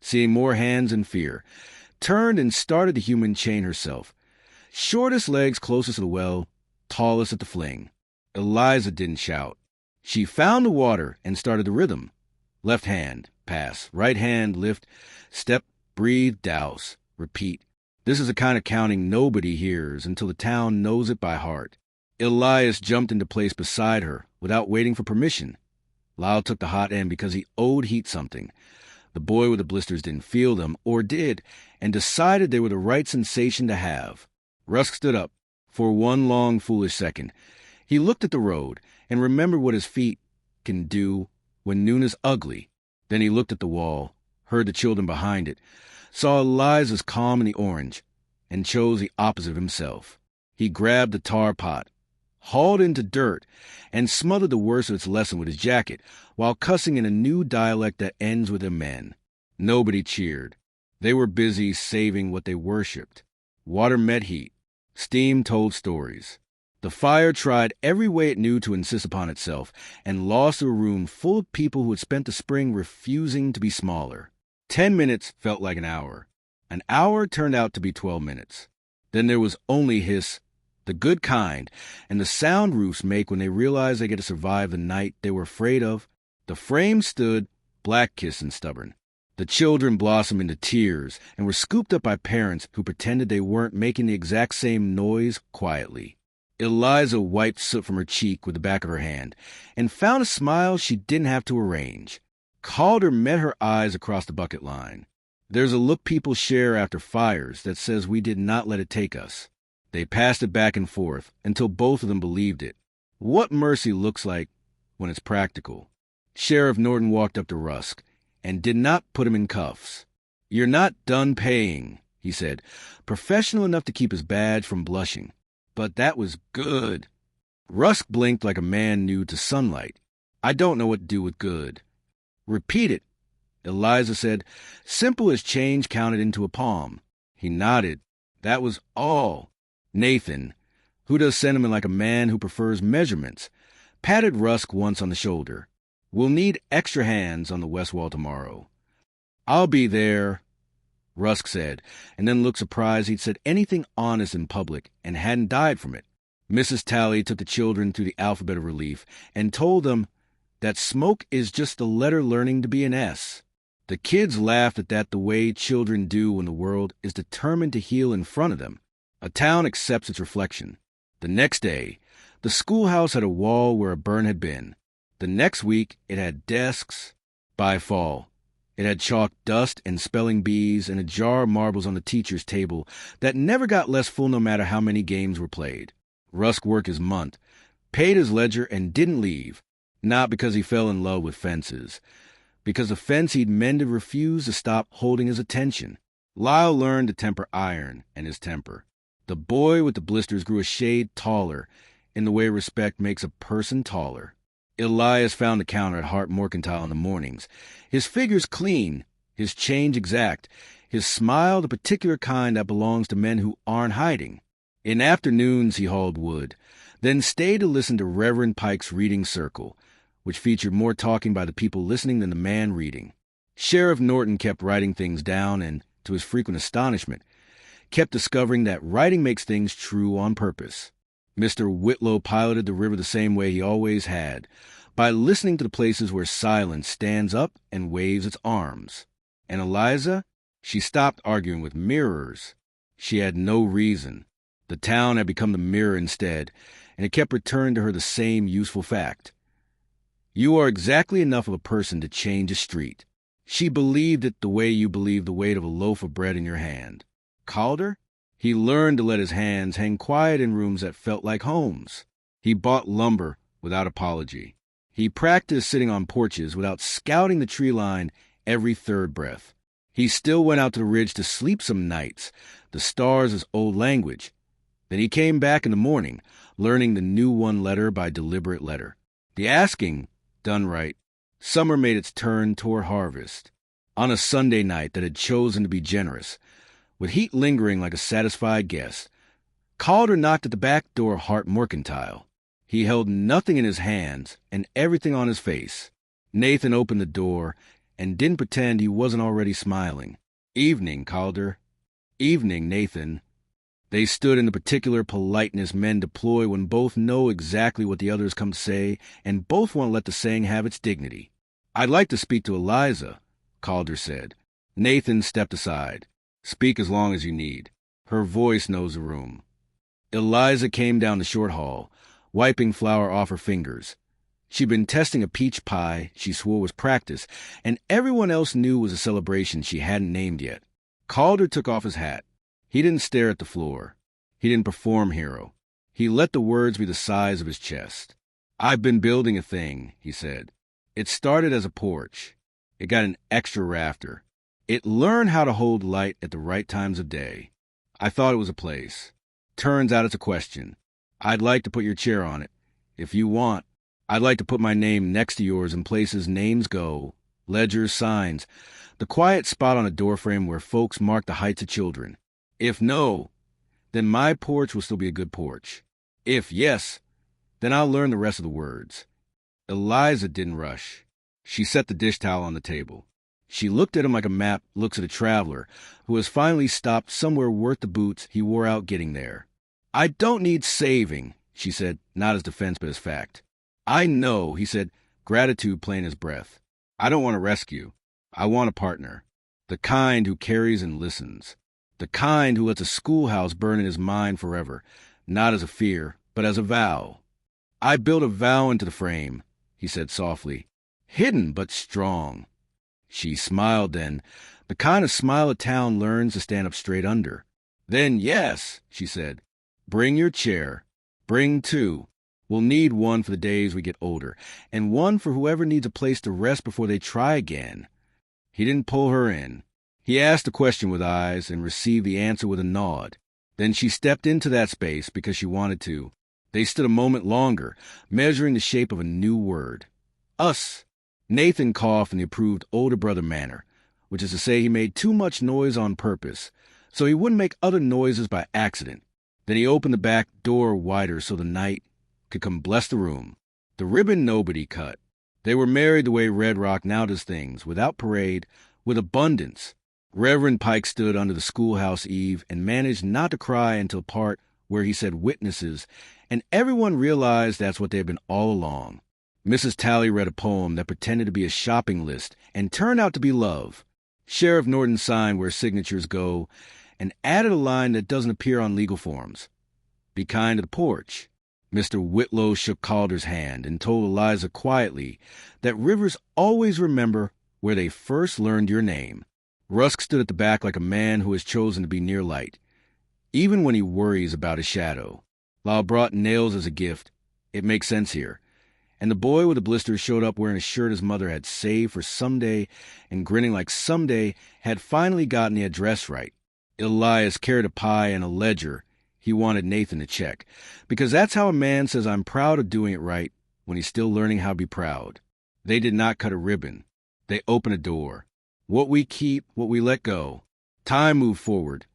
seeing more hands in fear, turned and started the human chain herself. Shortest legs closest to the well, tallest at the fling. Eliza didn't shout. She found the water and started the rhythm. Left hand, pass. Right hand, lift. Step, breathe, douse. Repeat. This is the kind of counting nobody hears until the town knows it by heart. Elias jumped into place beside her without waiting for permission. Lyle took the hot end because he owed Heat something. The boy with the blisters didn't feel them, or did, and decided they were the right sensation to have. Rusk stood up for one long, foolish second. He looked at the road and remembered what his feet can do when noon is ugly. Then he looked at the wall, heard the children behind it, saw Eliza's calm in the orange, and chose the opposite of himself. He grabbed the tar pot, hauled into dirt, and smothered the worst of its lesson with his jacket, while cussing in a new dialect that ends with amen. Nobody cheered. They were busy saving what they worshipped. Water met heat. Steam told stories. The fire tried every way it knew to insist upon itself, and lost to a room full of people who had spent the spring refusing to be smaller. 10 minutes felt like an hour. An hour turned out to be 12 minutes. Then there was only hiss, the good kind, and the sound roofs make when they realize they get to survive the night they were afraid of. The frame stood, black-kissed and stubborn. The children blossomed into tears and were scooped up by parents who pretended they weren't making the exact same noise quietly. Eliza wiped soot from her cheek with the back of her hand and found a smile she didn't have to arrange. Calder met her eyes across the bucket line. There's a look people share after fires that says we did not let it take us. They passed it back and forth until both of them believed it. What mercy looks like when it's practical. Sheriff Norton walked up to Rusk and did not put him in cuffs. "You're not done paying," he said, professional enough to keep his badge from blushing. But that was good. Rusk blinked like a man new to sunlight. "I don't know what to do with good." "Repeat it," Eliza said, simple as change counted into a palm. He nodded. That was all. Nathan, who does sentiment like a man who prefers measurements, patted Rusk once on the shoulder. "We'll need extra hands on the west wall tomorrow." "I'll be there," Rusk said, and then looked surprised he'd said anything honest in public and hadn't died from it. Mrs. Talley took the children through the alphabet of relief and told them that smoke is just the letter learning to be an S. The kids laughed at that the way children do when the world is determined to heal in front of them. A town accepts its reflection. The next day, the schoolhouse had a wall where a burn had been. The next week, it had desks. By fall, it had chalk dust and spelling bees and a jar of marbles on the teacher's table that never got less full no matter how many games were played. Rusk worked his month, paid his ledger, and didn't leave. Not because he fell in love with fences. Because the fence he'd mended refused to stop holding his attention. Lyle learned to temper iron and his temper. The boy with the blisters grew a shade taller in the way respect makes a person taller. Elias found the counter at Hart Mercantile in the mornings. His figures clean, his change exact, his smile the particular kind that belongs to men who aren't hiding. In afternoons he hauled wood, then stayed to listen to Reverend Pike's reading circle, which featured more talking by the people listening than the man reading. Sheriff Norton kept writing things down and, to his frequent astonishment, kept discovering that writing makes things true on purpose. Mr. Whitlow piloted the river the same way he always had, by listening to the places where silence stands up and waves its arms. And Eliza? She stopped arguing with mirrors. She had no reason. The town had become the mirror instead, and it kept returning to her the same useful fact. You are exactly enough of a person to change a street. She believed it the way you believe the weight of a loaf of bread in your hand. Calder? He learned to let his hands hang quiet in rooms that felt like homes. He bought lumber without apology. He practiced sitting on porches without scouting the tree line every third breath. He still went out to the ridge to sleep some nights, the stars as old language. Then he came back in the morning, learning the new one letter by deliberate letter. The asking, done right, summer made its turn toward harvest. On a Sunday night that had chosen to be generous, with heat lingering like a satisfied guest, Calder knocked at the back door of Hart Mercantile. He held nothing in his hands and everything on his face. Nathan opened the door and didn't pretend he wasn't already smiling. Evening, Calder. Evening, Nathan. They stood in the particular politeness men deploy when both know exactly what the others come to say and both want to let the saying have its dignity. I'd like to speak to Eliza, Calder said. Nathan stepped aside. Speak as long as you need. Her voice knows the room. Eliza came down the short hall, wiping flour off her fingers. She'd been testing a peach pie she swore was practice, and everyone else knew was a celebration she hadn't named yet. Calder took off his hat. He didn't stare at the floor. He didn't perform hero. He let the words be the size of his chest. I've been building a thing, he said. It started as a porch. It got an extra rafter. It learned how to hold light at the right times of day. I thought it was a place. Turns out it's a question. I'd like to put your chair on it. If you want, I'd like to put my name next to yours in places names go, ledgers, signs, the quiet spot on a doorframe where folks mark the heights of children. If no, then my porch will still be a good porch. If yes, then I'll learn the rest of the words. Eliza didn't rush. She set the dish towel on the table. She looked at him like a map looks at a traveler who has finally stopped somewhere worth the boots he wore out getting there. I don't need saving, she said, not as defense but as fact. I know, he said, gratitude plain as breath. I don't want a rescue. I want a partner. The kind who carries and listens. The kind who lets a schoolhouse burn in his mind forever, not as a fear, but as a vow. I built a vow into the frame, he said softly, hidden but strong. She smiled then, the kind of smile a town learns to stand up straight under. Then yes, she said, bring your chair. Bring two. We'll need one for the days we get older, and one for whoever needs a place to rest before they try again. He didn't pull her in. He asked the question with eyes and received the answer with a nod. Then she stepped into that space because she wanted to. They stood a moment longer, measuring the shape of a new word. Us. Nathan coughed in the approved older brother manner, which is to say he made too much noise on purpose, so he wouldn't make other noises by accident. Then he opened the back door wider so the night could come bless the room. The ribbon nobody cut. They were married the way Red Rock now does things, without parade, with abundance. Reverend Pike stood under the schoolhouse eave and managed not to cry until the part where he said witnesses, and everyone realized that's what they had been all along. Mrs. Tally read a poem that pretended to be a shopping list and turned out to be love. Sheriff Norton signed where signatures go and added a line that doesn't appear on legal forms. Be kind to the porch. Mr. Whitlow shook Calder's hand and told Eliza quietly that rivers always remember where they first learned your name. Rusk stood at the back like a man who has chosen to be near light, even when he worries about his shadow. Lyle brought nails as a gift. It makes sense here. And the boy with the blisters showed up wearing a shirt his mother had saved for someday and grinning like someday had finally gotten the address right. Elias carried a pie and a ledger he wanted Nathan to check, because that's how a man says I'm proud of doing it right when he's still learning how to be proud. They did not cut a ribbon. They opened a door. What we keep, what we let go. Time moved forward,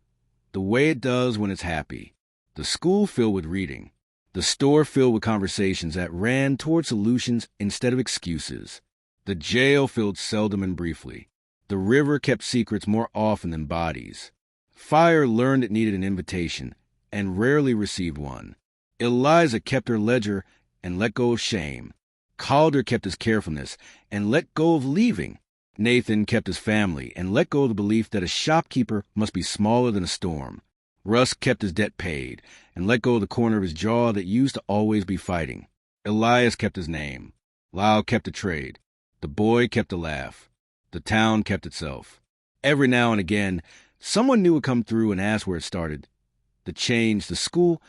the way it does when it's happy. The school filled with reading. The store filled with conversations that ran toward solutions instead of excuses. The jail filled seldom and briefly. The river kept secrets more often than bodies. Fire learned it needed an invitation and rarely received one. Eliza kept her ledger and let go of shame. Calder kept his carefulness and let go of leaving. Nathan kept his family and let go of the belief that a shopkeeper must be smaller than a storm. Russ kept his debt paid and let go of the corner of his jaw that used to always be fighting. Elias kept his name. Lyle kept the trade. The boy kept the laugh. The town kept itself. Every now and again, someone new would come through and ask where it started. The change, the school,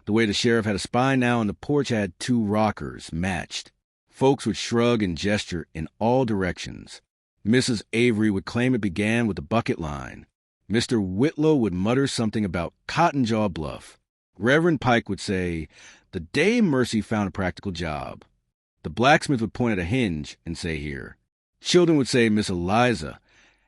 the way the sheriff had a spine now and the porch had 2 rockers, matched. Folks would shrug and gesture in all directions. Mrs. Avery would claim it began with the bucket line. Mr. Whitlow would mutter something about Cotton Jaw Bluff. Reverend Pike would say, "The day Mercy found a practical job." The blacksmith would point at a hinge and say, "Here." Children would say Miss Eliza,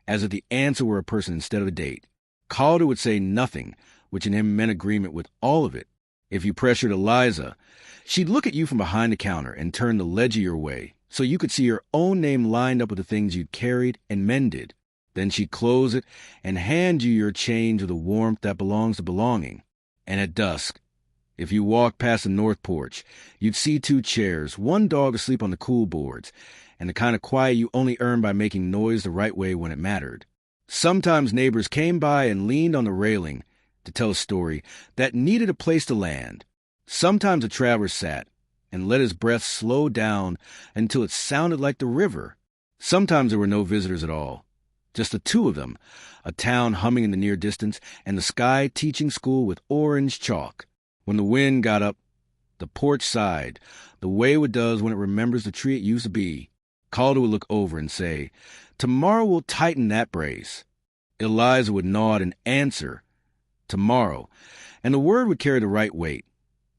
as if the answer were a person instead of a date. Calder would say nothing, which in him meant agreement with all of it. If you pressured Eliza, she'd look at you from behind the counter and turn the ledger your way, so you could see your own name lined up with the things you'd carried and mended. Then she'd close it and hand you your change with a warmth that belongs to belonging. And at dusk, if you walked past the north porch, you'd see 2 chairs, 1 dog asleep on the cool boards, and the kind of quiet you only earn by making noise the right way when it mattered. Sometimes neighbors came by and leaned on the railing to tell a story that needed a place to land. Sometimes a traveler sat and let his breath slow down until it sounded like the river. Sometimes there were no visitors at all. Just the 2 of them, a town humming in the near distance, and the sky teaching school with orange chalk. When the wind got up, the porch sighed, the way it does when it remembers the tree it used to be. Calder would look over and say, "Tomorrow we'll tighten that brace." Eliza would nod and answer, "Tomorrow," and the word would carry the right weight.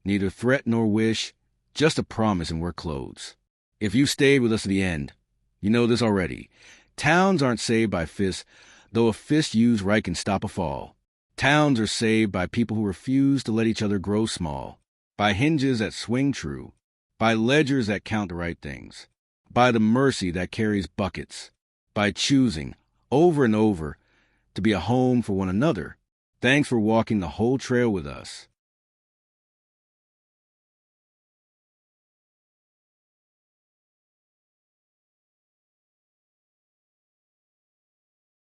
Neither threat nor wish, just a promise in work clothes. If you stayed with us to the end, you know this already. Towns aren't saved by fists, though a fist used right can stop a fall. Towns are saved by people who refuse to let each other grow small, by hinges that swing true, by ledgers that count the right things, by the mercy that carries buckets, by choosing, over and over, to be a home for one another. Thanks for walking the whole trail with us.